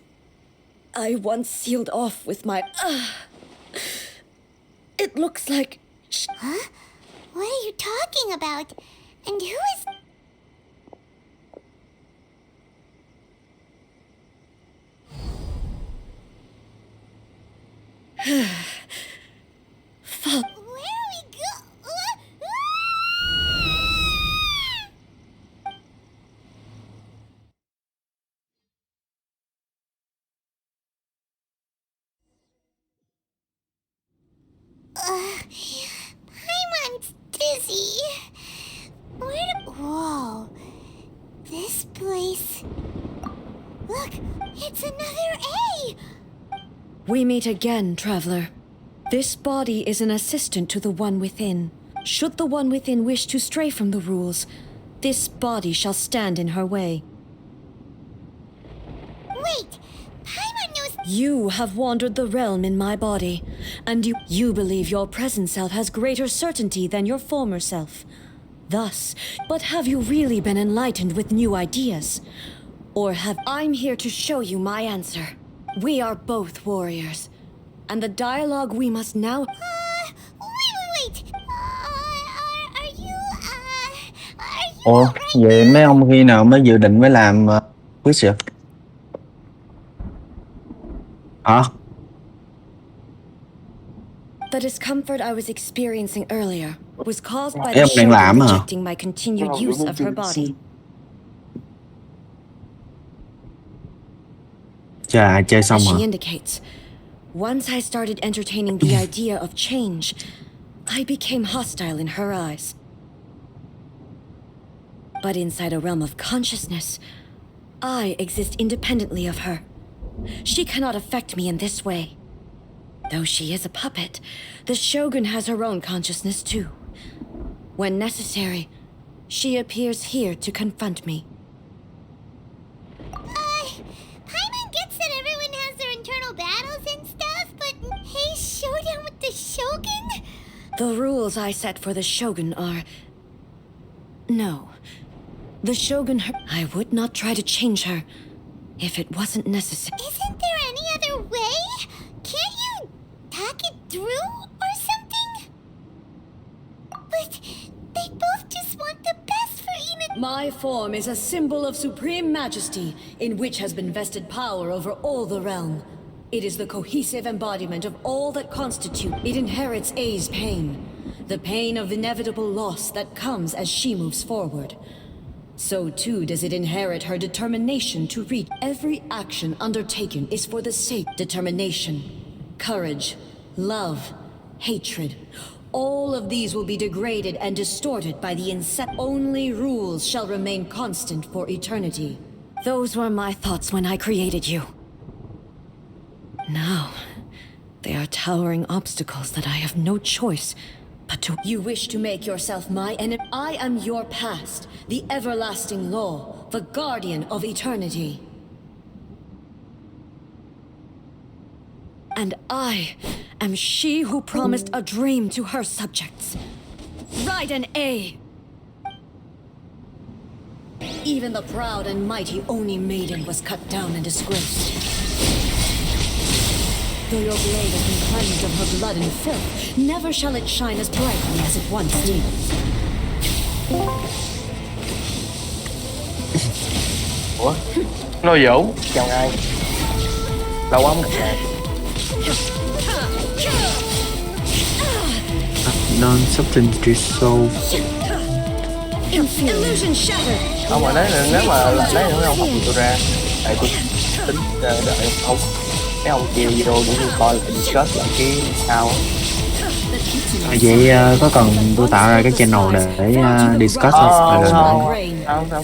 I once sealed off with my... It looks like... Huh? What are you talking about? And who is... Fuck. Where are we go? Paimon's dizzy. Whoa. This place... Look, it's another A! We meet again, traveler. This body is an assistant to the One Within. Should the One Within wish to stray from the rules, this body shall stand in her way. Wait! Paimon knows... You have wandered the realm in my body, and you believe your present self has greater certainty than your former self. Thus, but have you really been enlightened with new ideas? Or have... I'm here to show you my answer. We are both warriors, and the dialogue we must now... Wait! Are you... Ủa, vậy mấy ông khi nào mới dự định mới làm quiz vậy? Hả? The discomfort I was experiencing earlier was caused by Mấy the ông đang làm Shogun hả? rejecting my continued use of her body. Chà, chơi xong As hả? she indicates, once I started entertaining the idea of change, I became hostile in her eyes. But inside a realm of consciousness, I exist independently of her. She cannot affect me in this way. Though she is a puppet, the Shogun has her own consciousness too. When necessary, she appears here to confront me. Paimon gets that everyone has their internal battles and stuff, but hey, showdown with the Shogun? The rules I set for the Shogun are... No. The Shogun... I would not try to change her if it wasn't necessary. Isn't there any other way? Can't you talk it through or something? But they both just want the best for Ina. My form is a symbol of supreme majesty in which has been vested power over all the realm. It is the cohesive embodiment of all that constitute. It inherits A's pain. The pain of inevitable loss that comes as she moves forward. So too does it inherit her determination to reach. Every action undertaken is for the sake of determination, courage, love, hatred. All of these will be degraded and distorted by the Only rules shall remain constant for eternity. Those were my thoughts when I created you. Now, they are towering obstacles that I have no choice but to... You wish to make yourself my enemy? I am your past, the everlasting law, the guardian of eternity. And I am she who promised a dream to her subjects. Ride an A! Even the proud and mighty Oni maiden was cut down and disgraced. Though your blade has been cleansed of her blood and filth, never shall it shine as brightly as it once did. Ủa? Nói Vũ, chào ngài. Lâu lắm gặp ngài. Non-substantive soul. Ông mà nếu mà lấy nữa ông học gì tôi ra. Tại tôi tính đợi ông. Mấy ông kêu video cũng như coi là discuss lại cái sao á. Vậy có cần tôi tạo ra cái channel để discuss không?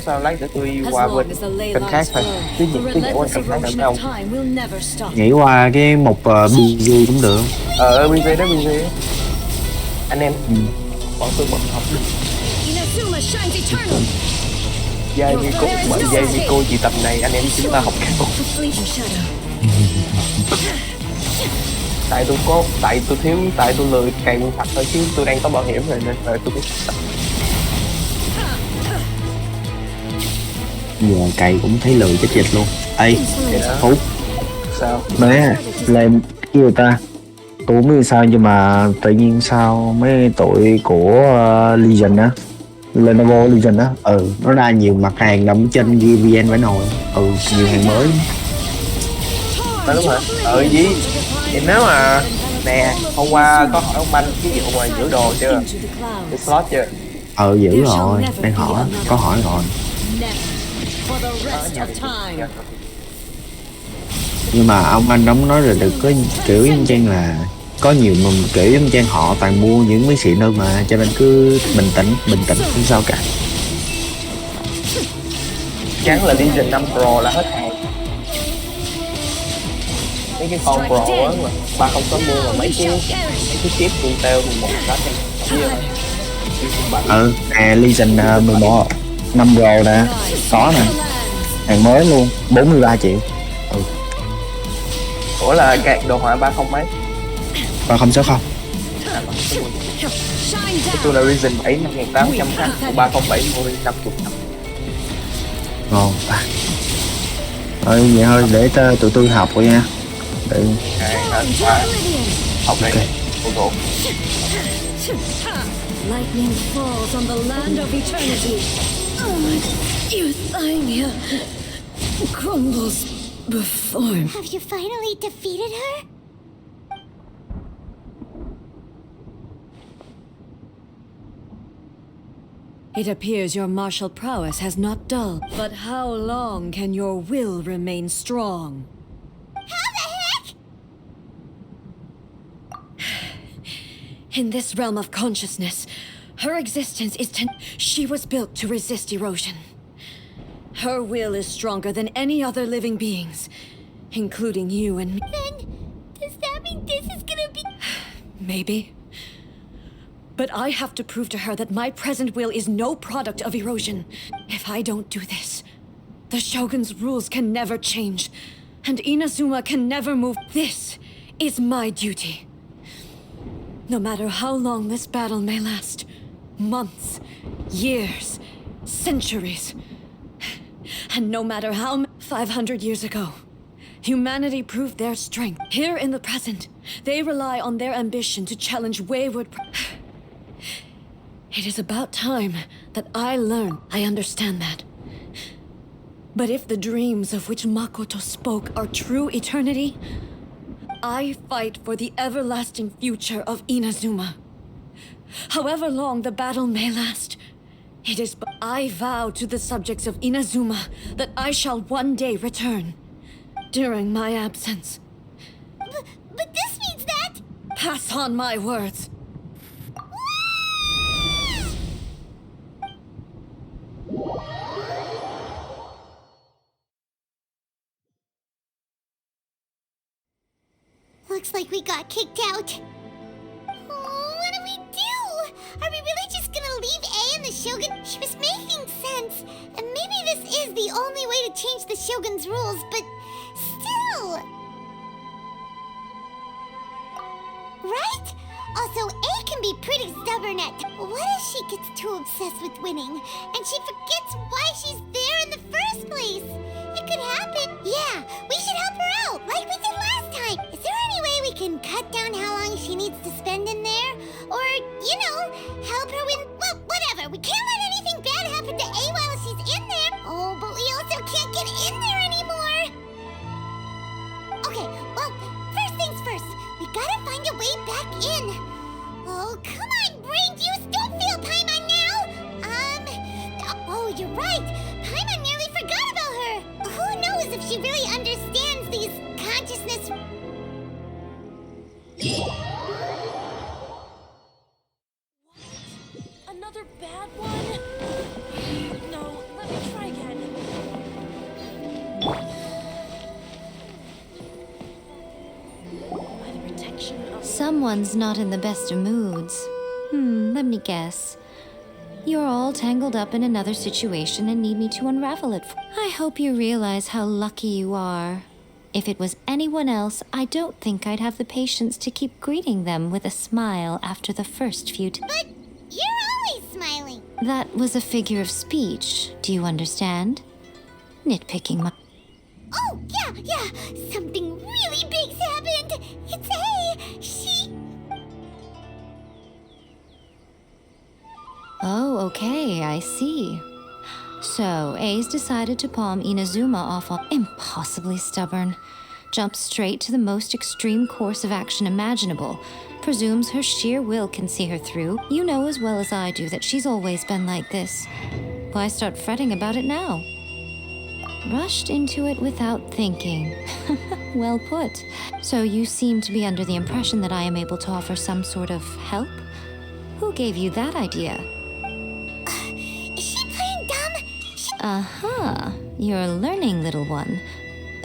Sao lấy để tôi qua bên kênh khác thôi. Cái gì qua kênh khác nữa không? Nhảy qua cái mục BG cũng được. BG đó BG. Anh em bọn tôi bận học đi. Yae Miko, bởi Yae Miko chỉ tập này anh em chúng ta học cao. Tại tôi lười cày nguyên thạch thôi chứ tôi đang có bảo hiểm rồi nên tôi biết tập. Giờ cày cũng thấy lười chết dịch luôn. Ê, Phúc. Sao? Bé lên cái người ta. Tôi không biết sao nhưng mà tự nhiên sao mấy tụi của Legion á, Lenovo Legion á, nó ra nhiều mặt hàng nằm trên VN phải nồi, nhiều hàng mới. Đúng rồi. Gì? Thì nếu mà nè, hôm qua có hỏi ông Banh cái gì hôm qua giữ đồ chưa? Cái slot chưa? Giữ rồi, đang hỏi, có hỏi rồi. Nhưng mà ông anh đóng nói là được có kiểu giống trang là có nhiều mà kiểu giống trang họ toàn mua những mấy xịn hơn mà, cho nên cứ bình tĩnh không sao cả. Chắn là Legion 5 Pro là hết hàng. Mấy cái con Pro á mà 3060 mà mấy cái chip Intel 11 đó Legion 11 5 Pro nè, có nè, hàng mới luôn, 43 triệu. Ủa là cái đồ họa 30 mấy? 3060. Tôi là Ryzen 7 5800H, 3070 50. Ngon. Thôi vậy thôi để tụi tôi học rồi nha. Để học này phụ thuộc. Lightning falls on the land of eternity. Euthymia crumbles before me. Have you finally defeated her? It appears your martial prowess has not dulled. But how long can your will remain strong? How the heck? In this realm of consciousness, her existence is she was built to resist erosion. Her will is stronger than any other living beings, including you and me. Then, does that mean this is gonna Maybe. But I have to prove to her that my present will is no product of erosion. If I don't do this, the Shogun's rules can never change, and Inazuma can never move. This is my duty. No matter how long this battle may last, months, years, centuries, and no matter how 500 years ago, humanity proved their strength. Here in the present, they rely on their ambition to challenge wayward. It is about time that I learn. I understand that. But if the dreams of which Makoto spoke are true eternity, I fight for the everlasting future of Inazuma. However long the battle may last, it is but I vow to the subjects of Inazuma that I shall one day return. During my absence. But this means that... Pass on my words. Looks like we got kicked out. Oh, what do we do? Are we really just gonna leave A and the Shogun? She was making sense. And maybe this is the only way to change the Shogun's rules, but still. Right? Also, A can be pretty stubborn at... What if she gets too obsessed with winning, and she forgets why she's there in the first place? It could happen. Yeah, we should help her out, like we did last time. Is there any way we can cut down how long she needs to spend in there? Or, you know, help her win... Well, whatever. We can't let anything bad happen to A while she's in there. Oh, but we also can't get in there anymore. Okay, well, first things first. We gotta find a way back in. Oh, come on, brain juice! Don't feel Paimon now! Oh, you're right. Paimon nearly forgot about her. Who knows if she really understands these consciousness... Another bad one? No, let me try again. By the protection of... Someone's not in the best of moods. Let me guess. You're all tangled up in another situation and need me to unravel it. I hope you realize how lucky you are. If it was anyone else, I don't think I'd have the patience to keep greeting them with a smile after the first few But you're always smiling. That was a figure of speech. Do you understand? Nitpicking my... Oh, yeah. Something really big's happened. It's A. She... Oh, okay, I see. So, A's decided to palm Inazuma off on... Impossibly stubborn. Jumps straight to the most extreme course of action imaginable. Presumes her sheer will can see her through. You know as well as I do that she's always been like this. Why start fretting about it now? Rushed into it without thinking. Well put. So you seem to be under the impression that I am able to offer some sort of help? Who gave you that idea? Is she playing dumb? Uh-huh. You're learning, little one.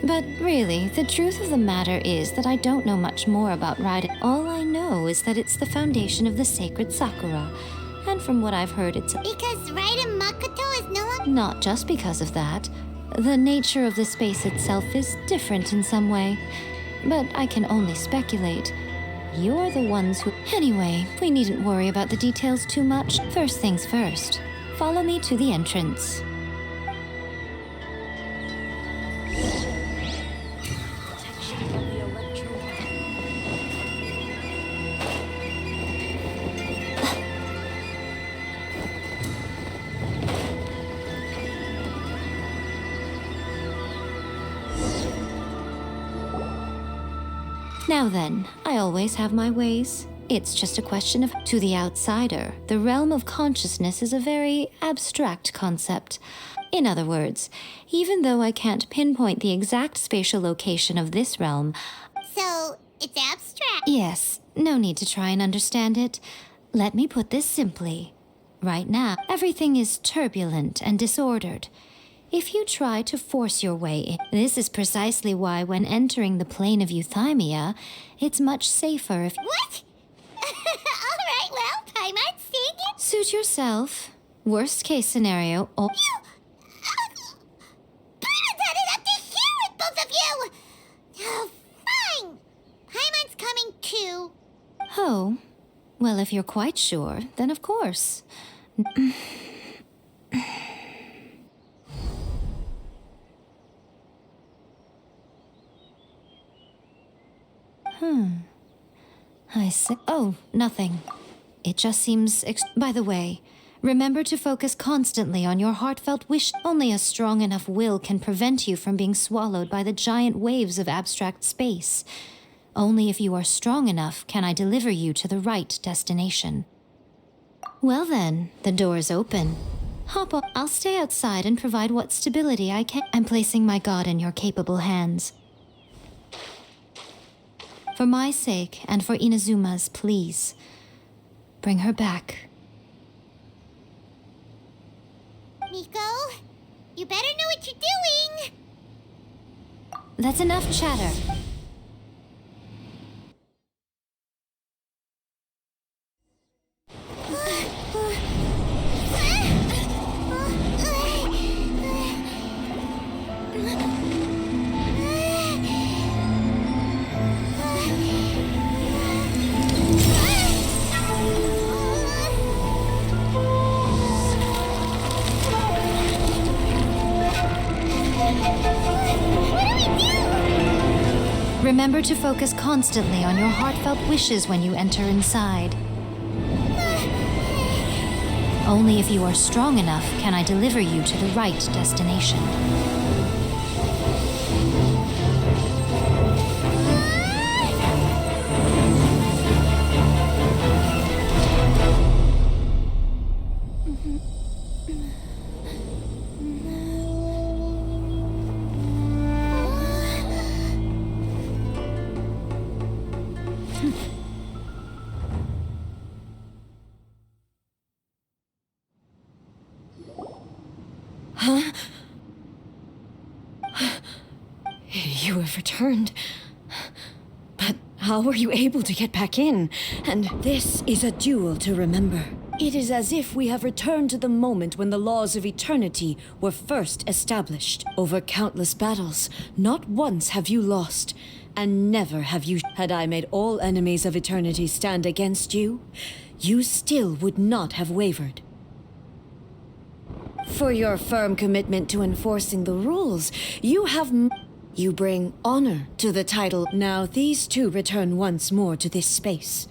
But really, the truth of the matter is that I don't know much more about riding. All I know is that it's the foundation of the sacred Sakura. And from what I've heard, it's... Because Raiden Makoto is no longer... Not just because of that. The nature of the space itself is different in some way. But I can only speculate. You're the ones who... Anyway, we needn't worry about the details too much. First things first. Follow me to the entrance. Now then, I always have my ways. It's just a question of... To the outsider, the realm of consciousness is a very abstract concept. In other words, even though I can't pinpoint the exact spatial location of this realm... So, it's abstract? Yes, no need to try and understand it. Let me put this simply. Right now, everything is turbulent and disordered. If you try to force your way in, this is precisely why when entering the plane of euthymia, it's much safer if... What? Suit yourself. Worst case scenario. Bernadette, I have to hear it, both of you! Oh, fine! Paimon's coming too. Oh. Well, if you're quite sure, then of course. I see. Oh, nothing. It just seems. By the way, remember to focus constantly on your heartfelt wish. Only a strong enough will can prevent you from being swallowed by the giant waves of abstract space. Only if you are strong enough can I deliver you to the right destination. Well then, the door's open. Hop up. I'll stay outside and provide what stability I can. I'm placing my god in your capable hands. For my sake and for Inazuma's, please. Bring her back. Miko, you better know what you're doing! That's enough chatter. Remember to focus constantly on your heartfelt wishes when you enter inside. Only if you are strong enough can I deliver you to the right destination. You have returned. But how were you able to get back in? And this is a duel to remember. It is as if we have returned to the moment when the laws of eternity were first established. Over countless battles, not once have you lost, and never have you. Had I made all enemies of eternity stand against you, you still would not have wavered. For your firm commitment to enforcing the rules, you bring honor to the title. Now these two return once more to this space.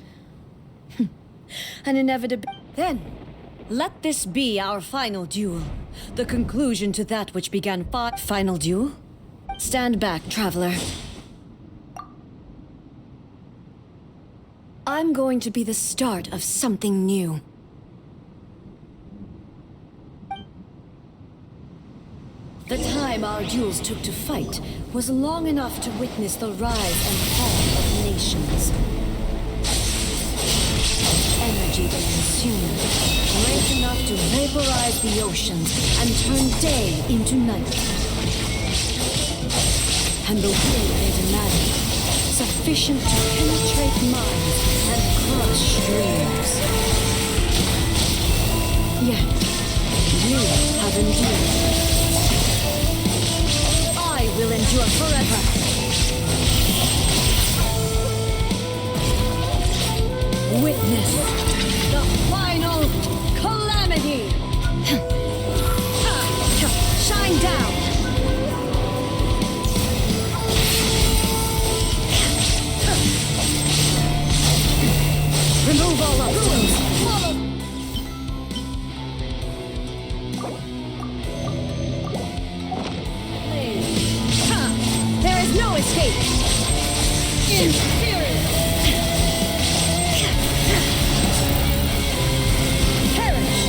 An inevitable. Then, let this be our final duel. The conclusion to that which began final duel? Stand back, traveler. I'm going to be the start of something new. The time our duels took to fight was long enough to witness the rise and fall of nations. Energy they consumed, great enough to vaporize the oceans and turn day into night. And the will they demanded, sufficient to penetrate minds and crush dreams. Yet, you have endured. I will endure forever. Witness the final calamity. Shine down. Remove all obstacles. Follow. There is no escape! Inferior! Perish!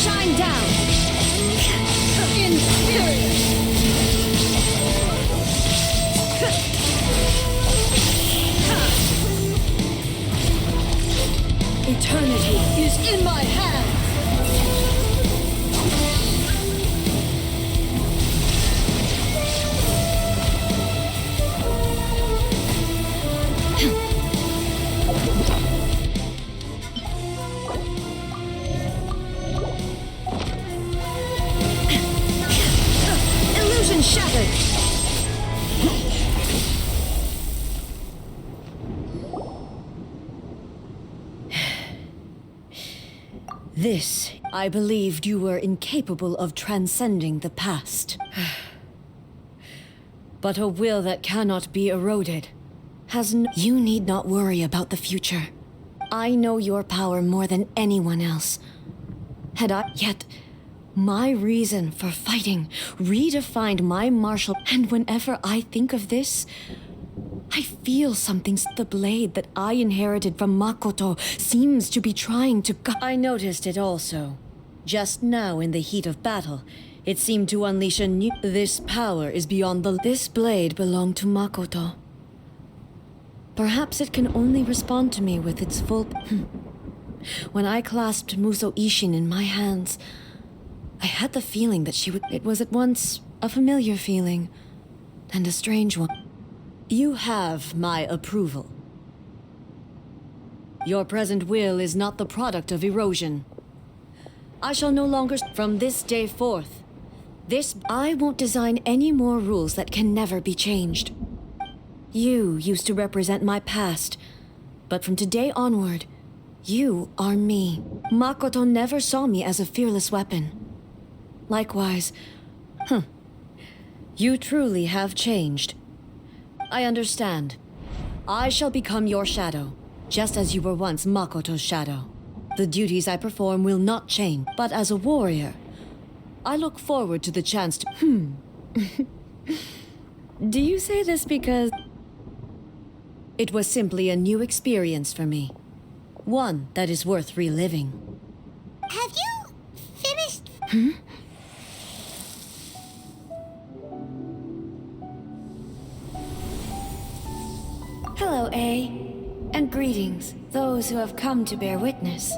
Shine down! Inferior! Eternity is in my hands! This, I believed you were incapable of transcending the past. But a will that cannot be eroded has no... You need not worry about the future. I know your power more than anyone else. Yet, my reason for fighting redefined my martial... And whenever I think of this, I feel something. The blade that I inherited from Makoto seems to be trying to... I noticed it also. Just now in the heat of battle, it seemed to unleash a new... This power is beyond the... This blade belonged to Makoto. Perhaps it can only respond to me with its full... When I clasped Muso Ishin in my hands, I had the feeling that she would... It was at once a familiar feeling and a strange one. You have my approval. Your present will is not the product of erosion. I shall no longer... From this day forth, I won't design any more rules that can never be changed. You used to represent my past, but from today onward, you are me. Makoto never saw me as a fearless weapon. Likewise, you truly have changed. I understand. I shall become your shadow, just as you were once Makoto's shadow. The duties I perform will not change, but as a warrior, I look forward to the chance to... Do you say this because... It was simply a new experience for me. One that is worth reliving. Have you finished? Hello, A. And greetings, those who have come to bear witness.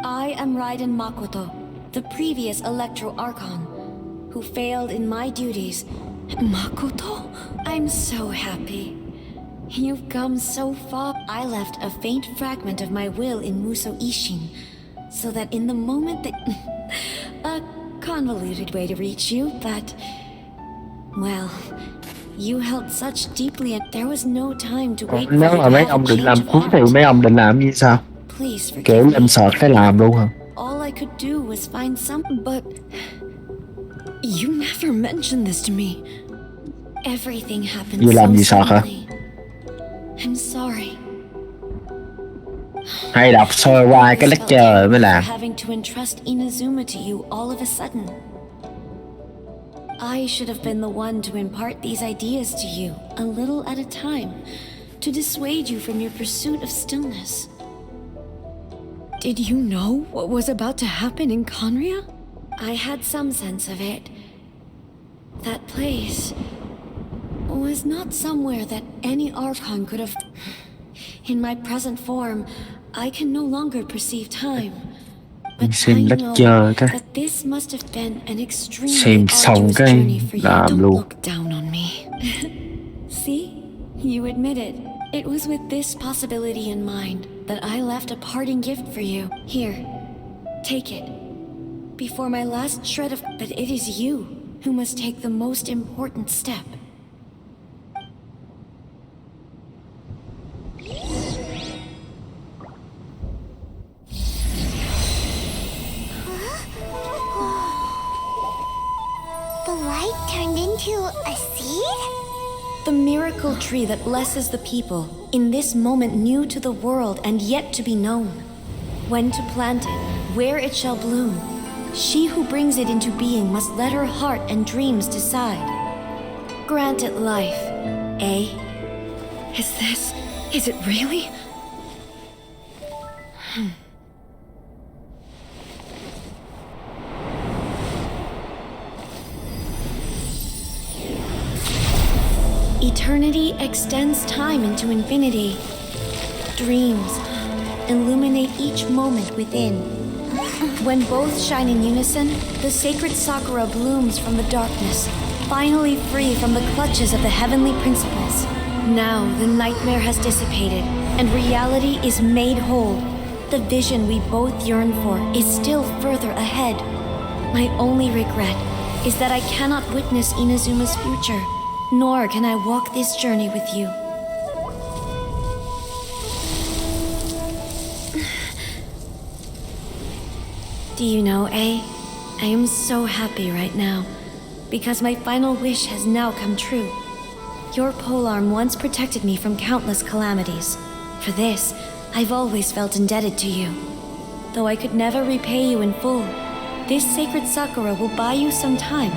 I am Raiden Makoto, the previous Electro Archon, who failed in my duties. Makoto? I'm so happy. You've come so far. I left a faint fragment of my will in Muso Ishin, so that in the moment that... a convoluted way to reach you, but... Well... You held such deeply and there was no time to wait for Nếu mà mấy ông định làm cuối thì mấy ông định làm gì sao? Kiểu em sợ cái làm luôn hả? All I could do was find some, but you never mentioned this to me. Everything happened Vừa làm gì so sợ hả? suddenly. I'm sorry. Hay đọc sơ qua cái lecture mới làm. Having to entrust Inazuma to you all of a sudden. I should have been the one to impart these ideas to you, a little at a time, to dissuade you from your pursuit of stillness. Did you know what was about to happen in Conria? I had some sense of it. That place was not somewhere that any Archon could have... In my present form, I can no longer perceive time. Xem lecture cái This must have been an extremely xem xong arduous cái journey for you. làm Don't luôn. look down on me. See? You admit it. It was with this possibility in mind that I left a parting gift for you. Here, take it. Before my last shred of... But it is you who must take the most important step. The light turned into a seed? The miracle tree that blesses the people, in this moment new to the world and yet to be known. When to plant it, where it shall bloom. She who brings it into being must let her heart and dreams decide. Grant it life, eh? Is it really? Eternity extends time into infinity. Dreams illuminate each moment within. When both shine in unison, the sacred Sakura blooms from the darkness, finally free from the clutches of the heavenly principles. Now the nightmare has dissipated, and reality is made whole. The vision we both yearn for is still further ahead. My only regret is that I cannot witness Inazuma's future. Nor can I walk this journey with you. Do you know, A? I am so happy right now, because my final wish has now come true. Your polearm once protected me from countless calamities. For this, I've always felt indebted to you. Though I could never repay you in full, this sacred sakura will buy you some time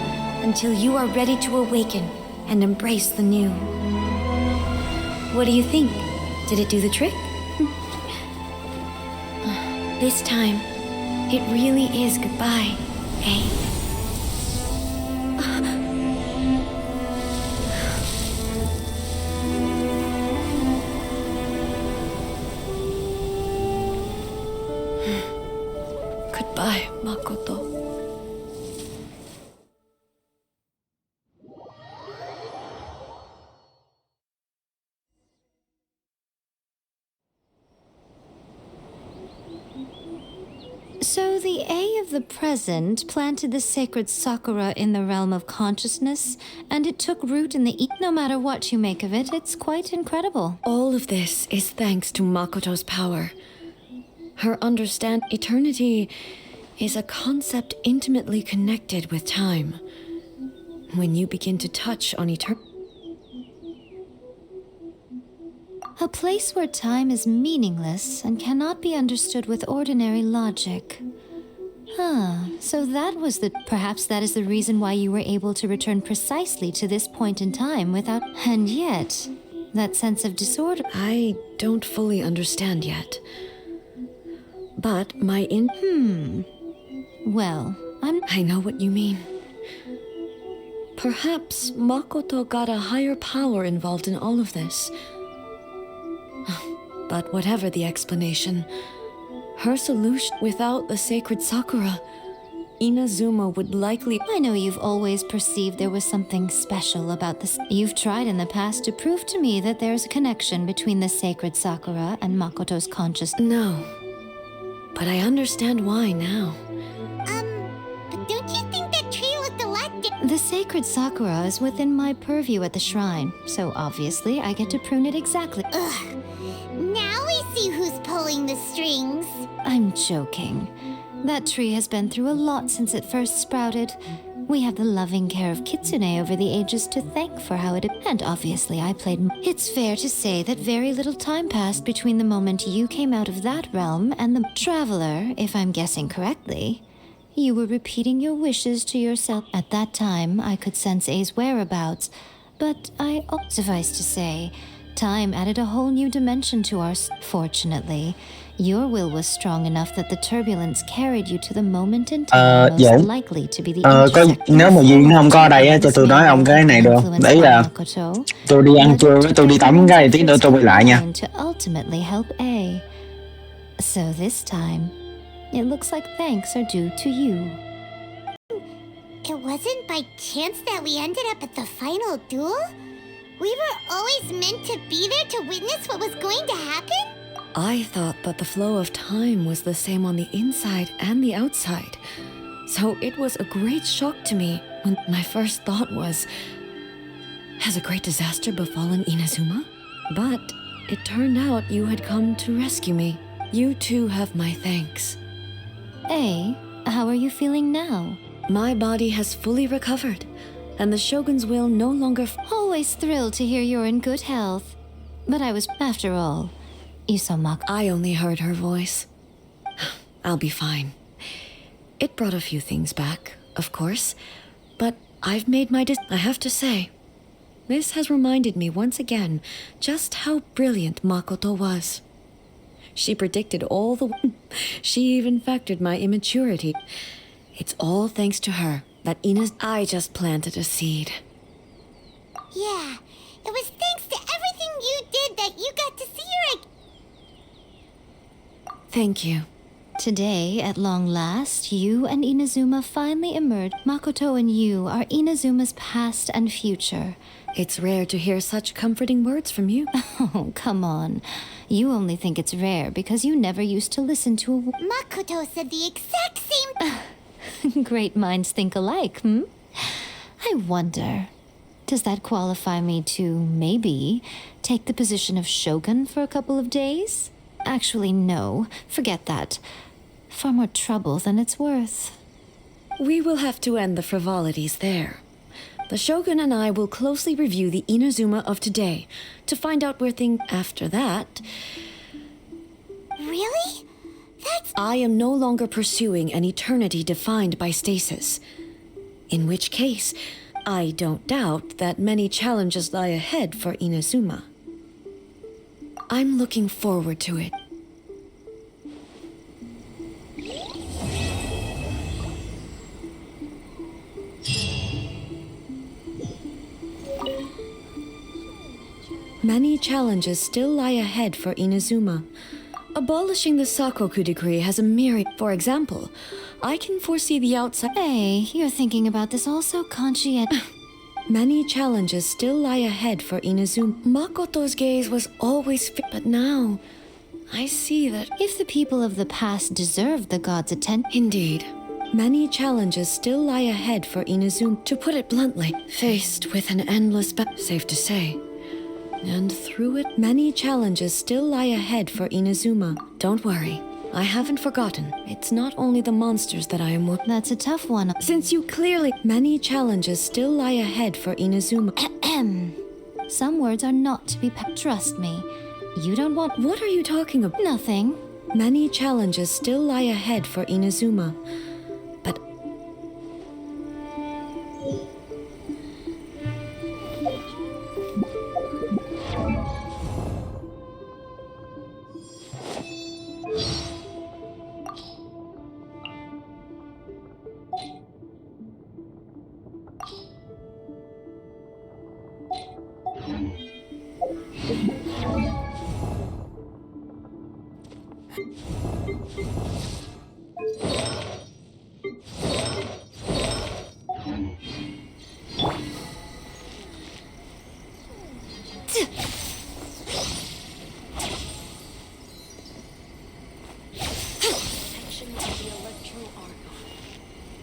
until you are ready to awaken and embrace the new. What do you think? Did it do the trick? This time, it really is goodbye, eh? Goodbye, Makoto. So the A of the present planted the sacred sakura in the realm of consciousness, and it took root in the No matter what you make of it, it's quite incredible. All of this is thanks to Makoto's power. Her understand eternity is a concept intimately connected with time. When you begin to touch on eternity, A place where time is meaningless and cannot be understood with ordinary logic. So that was perhaps that is the reason why you were able to return precisely to this point in time without... And yet, that sense of disorder... I don't fully understand yet. But my Well, I know what you mean. Perhaps Makoto got a higher power involved in all of this. But whatever the explanation, her solution without the sacred sakura, Inazuma would likely... I know you've always perceived there was something special about this. You've tried in the past to prove to me that there's a connection between the sacred sakura and Makoto's consciousness. No. But I understand why now. But don't you think that tree looked a lot The sacred sakura is within my purview at the shrine, so obviously I get to prune it exactly. Ugh. Now we see who's pulling the strings. I'm joking. That tree has been through a lot since it first sprouted. We have the loving care of Kitsune over the ages to thank for how it... And obviously I played... It's fair to say that very little time passed between the moment you came out of that realm and the traveler, if I'm guessing correctly. You were repeating your wishes to yourself. At that time, I could sense A's whereabouts, but suffice to say, time added a whole new dimension to our... Fortunately, your will was strong enough that the turbulence carried you to the moment in time most likely to be the nếu mà Duyên nó không có ở đây á, cho tôi nói ông cái này được. Đấy là tôi đi ăn trưa với tôi đi tắm cái tí nữa tôi quay lại nha. To ultimately help A. So this time, it looks like thanks are due to you. It wasn't by chance that we ended up at the final duel? We were always meant to be there to witness what was going to happen? I thought that the flow of time was the same on the inside and the outside. So it was a great shock to me when my first thought was, has a great disaster befallen Inazuma? But it turned out you had come to rescue me. You too have my thanks. A, how are you feeling now? My body has fully recovered, and the Shogun's will no longer... Always thrilled to hear you're in good health. But I was, after all... I only heard her voice. I'll be fine. It brought a few things back, of course, but I've made my I have to say, this has reminded me once again just how brilliant Makoto was. She predicted all the... She even factored my immaturity. It's all thanks to her that I just planted a seed. Yeah, it was thanks to everything you did that you got to see her again. Thank you. Today, at long last, you and Inazuma finally emerged. Makoto and you are Inazuma's past and future. It's rare to hear such comforting words from you. Oh, come on. You only think it's rare because you never used to listen to a... Makoto said the exact same... Great minds think alike, I wonder, does that qualify me to, maybe, take the position of Shogun for a couple of days? Actually, no. Forget that. Far more trouble than it's worth. We will have to end the frivolities there. The Shogun and I will closely review the Inazuma of today to find out where things after that. Really? I am no longer pursuing an eternity defined by stasis. In which case, I don't doubt that many challenges lie ahead for Inazuma. I'm looking forward to it. Many challenges still lie ahead for Inazuma. Abolishing the Sakoku decree has a myriad. For example, I can foresee the outside. Hey, you're thinking about this all so conscientious. Many challenges still lie ahead for Inazuma. Makoto's gaze was always but now, I see that if the people of the past deserve the gods' attention. Indeed. Many challenges still lie ahead for Inazuma. To put it bluntly, faced with an endless safe to say. And through it, many challenges still lie ahead for Inazuma. Don't worry, I haven't forgotten. It's not only the monsters that I am That's a tough one. Since you clearly... Many challenges still lie ahead for Inazuma. Some words are not to be... Trust me. You don't want... What are you talking about? Nothing. Many challenges still lie ahead for Inazuma. But...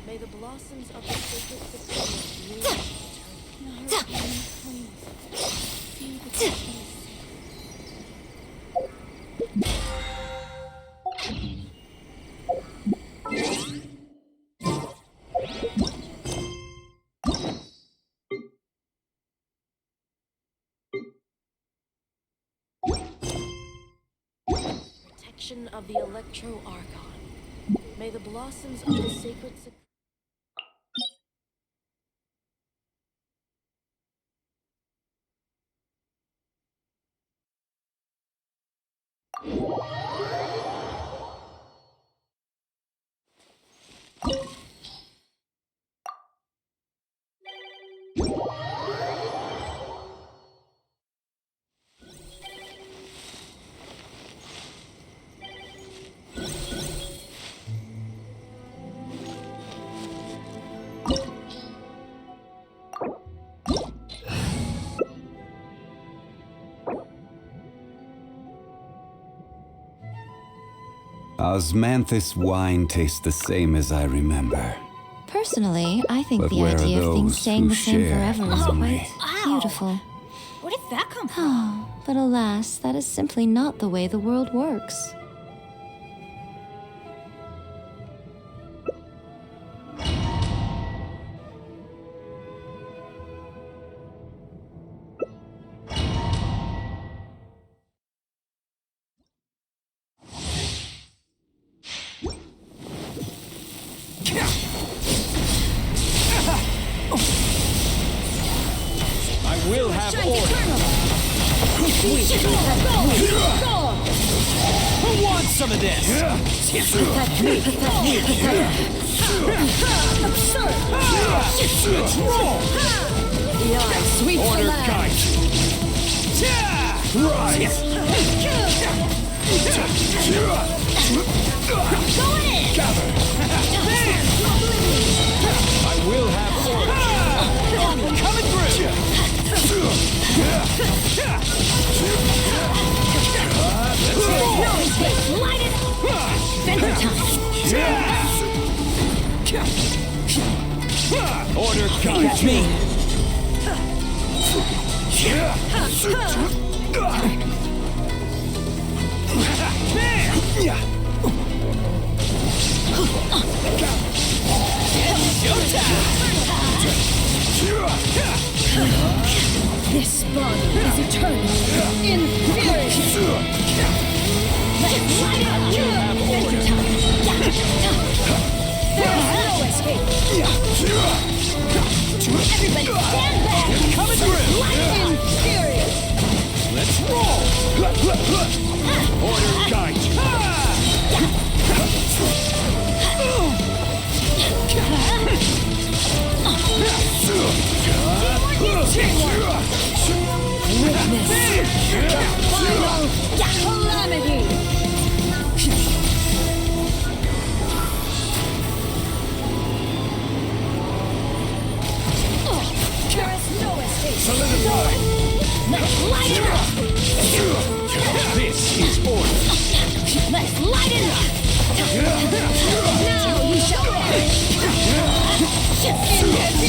May the blossoms of the sacred bloom protection of the Electro Archon. May the blossoms of the sacred Osmanthus wine tastes the same as I remember. Personally, I think But the where idea are of things those staying who the same share forever is only? quite beautiful. Where did that come from? Oh, but alas, that is simply not the way the world works. I will have order. Who wants some of this? Let's roll! Order guide you. Rise! Gather! I will have order. Coming through! Light it! Fender time! Order guide me! eternal. Infuriate. Let's light up. Adventure time. There's no escape. Everybody stand back. Coming through. Infuriate. Let's roll. Order guide you. Witness the final calamity. There is no escape. Solidify. Let's light it up. This is order. Let's light it up. Now you shall perish.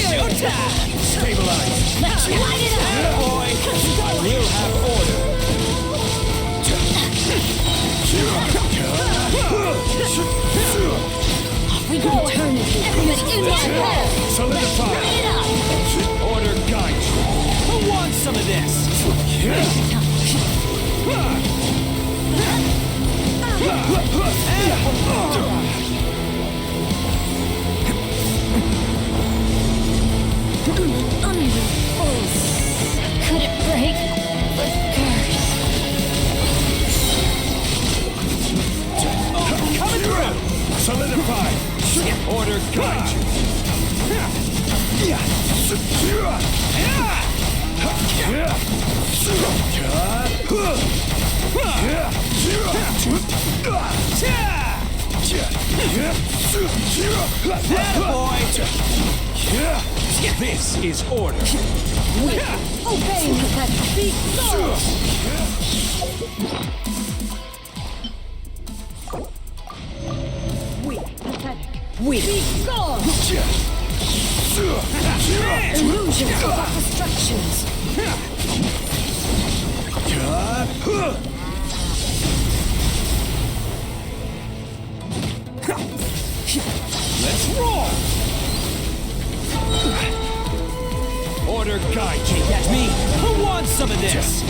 Showtime. Stabilize. Let's light it up. Boy, we'll have order. Off we go. Eternity. Everybody in my head. Solidify. Light it up. Order guide you. Who wants some of this? Could it break the curse? Coming through. Solidify. Order guide you. Attaboy. This is order. Obey me, that beat soul. Weak, pathetic. Weak. Be gone. Illusions of our destructions. Let's roll. Order guide you. That's me. Who wants some of this?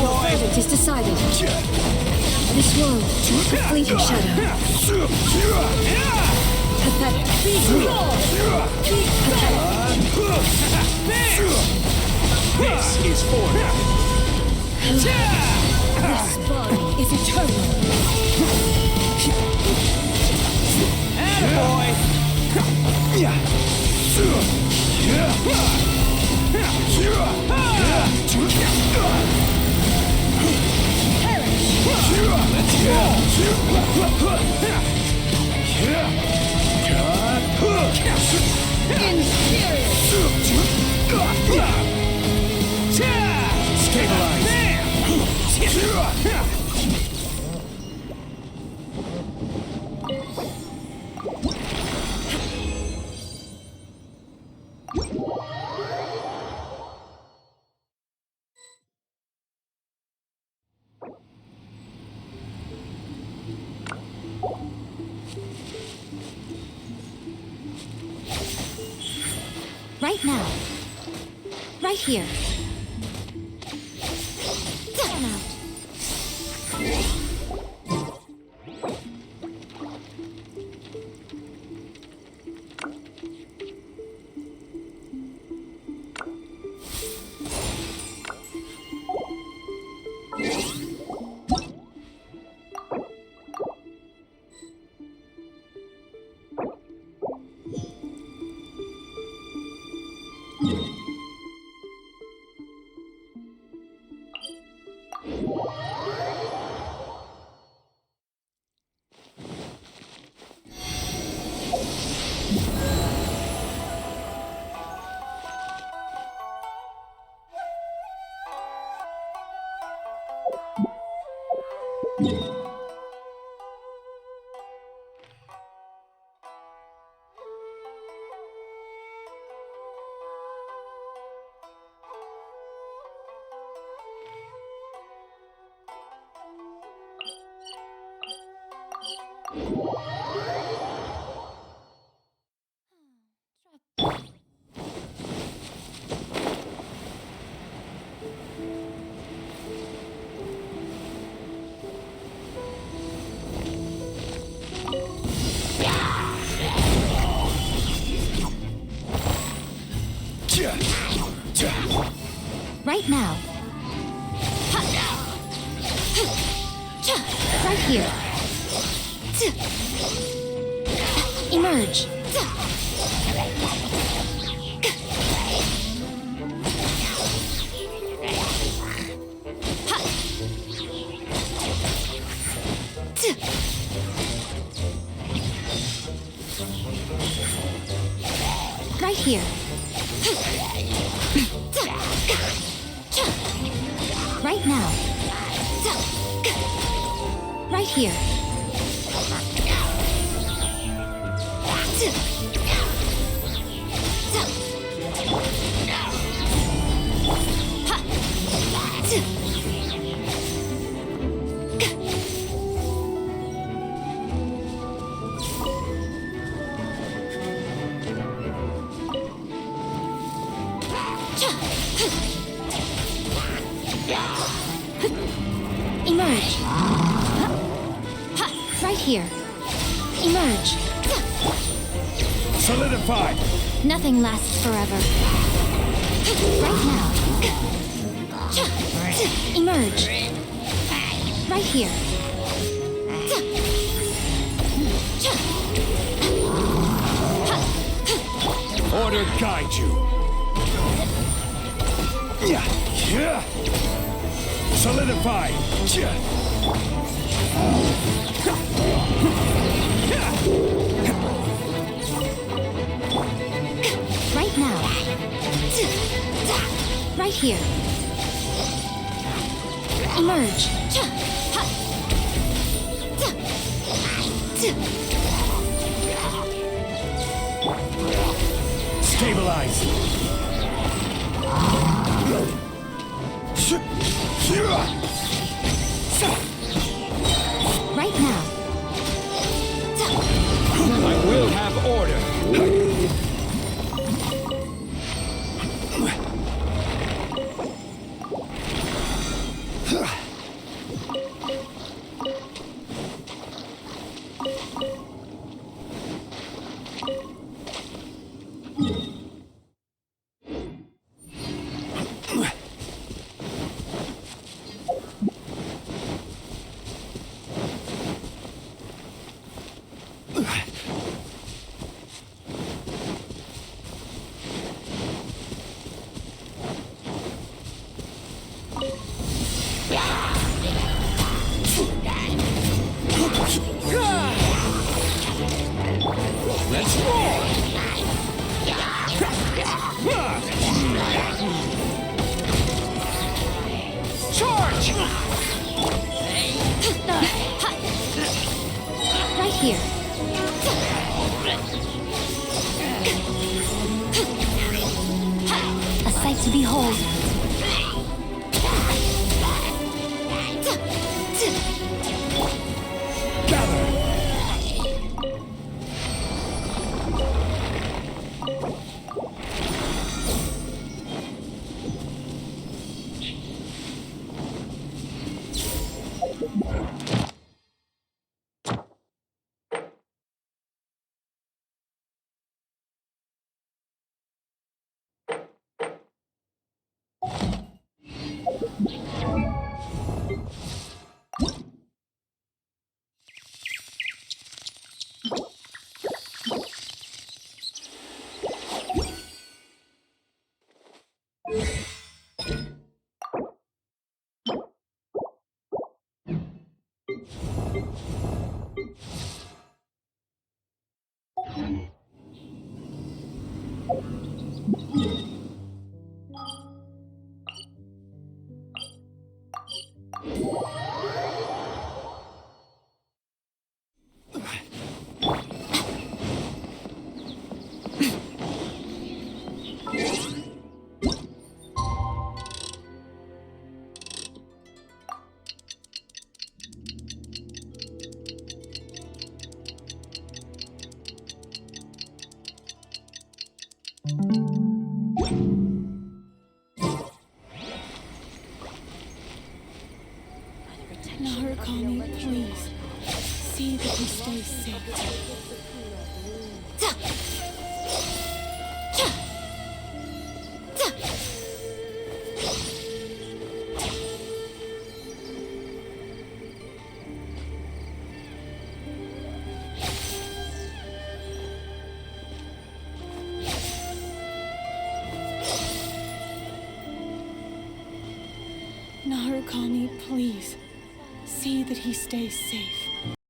Attaboy. It is decided. This world, a fleeting shadow. Pathetic. Be gone. This is order. This body is eternal. Attaboy. Let's go. Stabilize. Right now. Right here. Come out. here. Emerge. Right here. Right now. Right here. Emerge. Right here. Emerge. Solidify. Nothing lasts forever. Right now. Emerge. Right here. Order guide you. Solidify. Right now. Right here. Emerge. Stabilize. Right now. I will have order. Let's roll! Charge! Right here. A sight to behold. Narukami, please. See that he stays safe. Connie, please. See that he stays safe.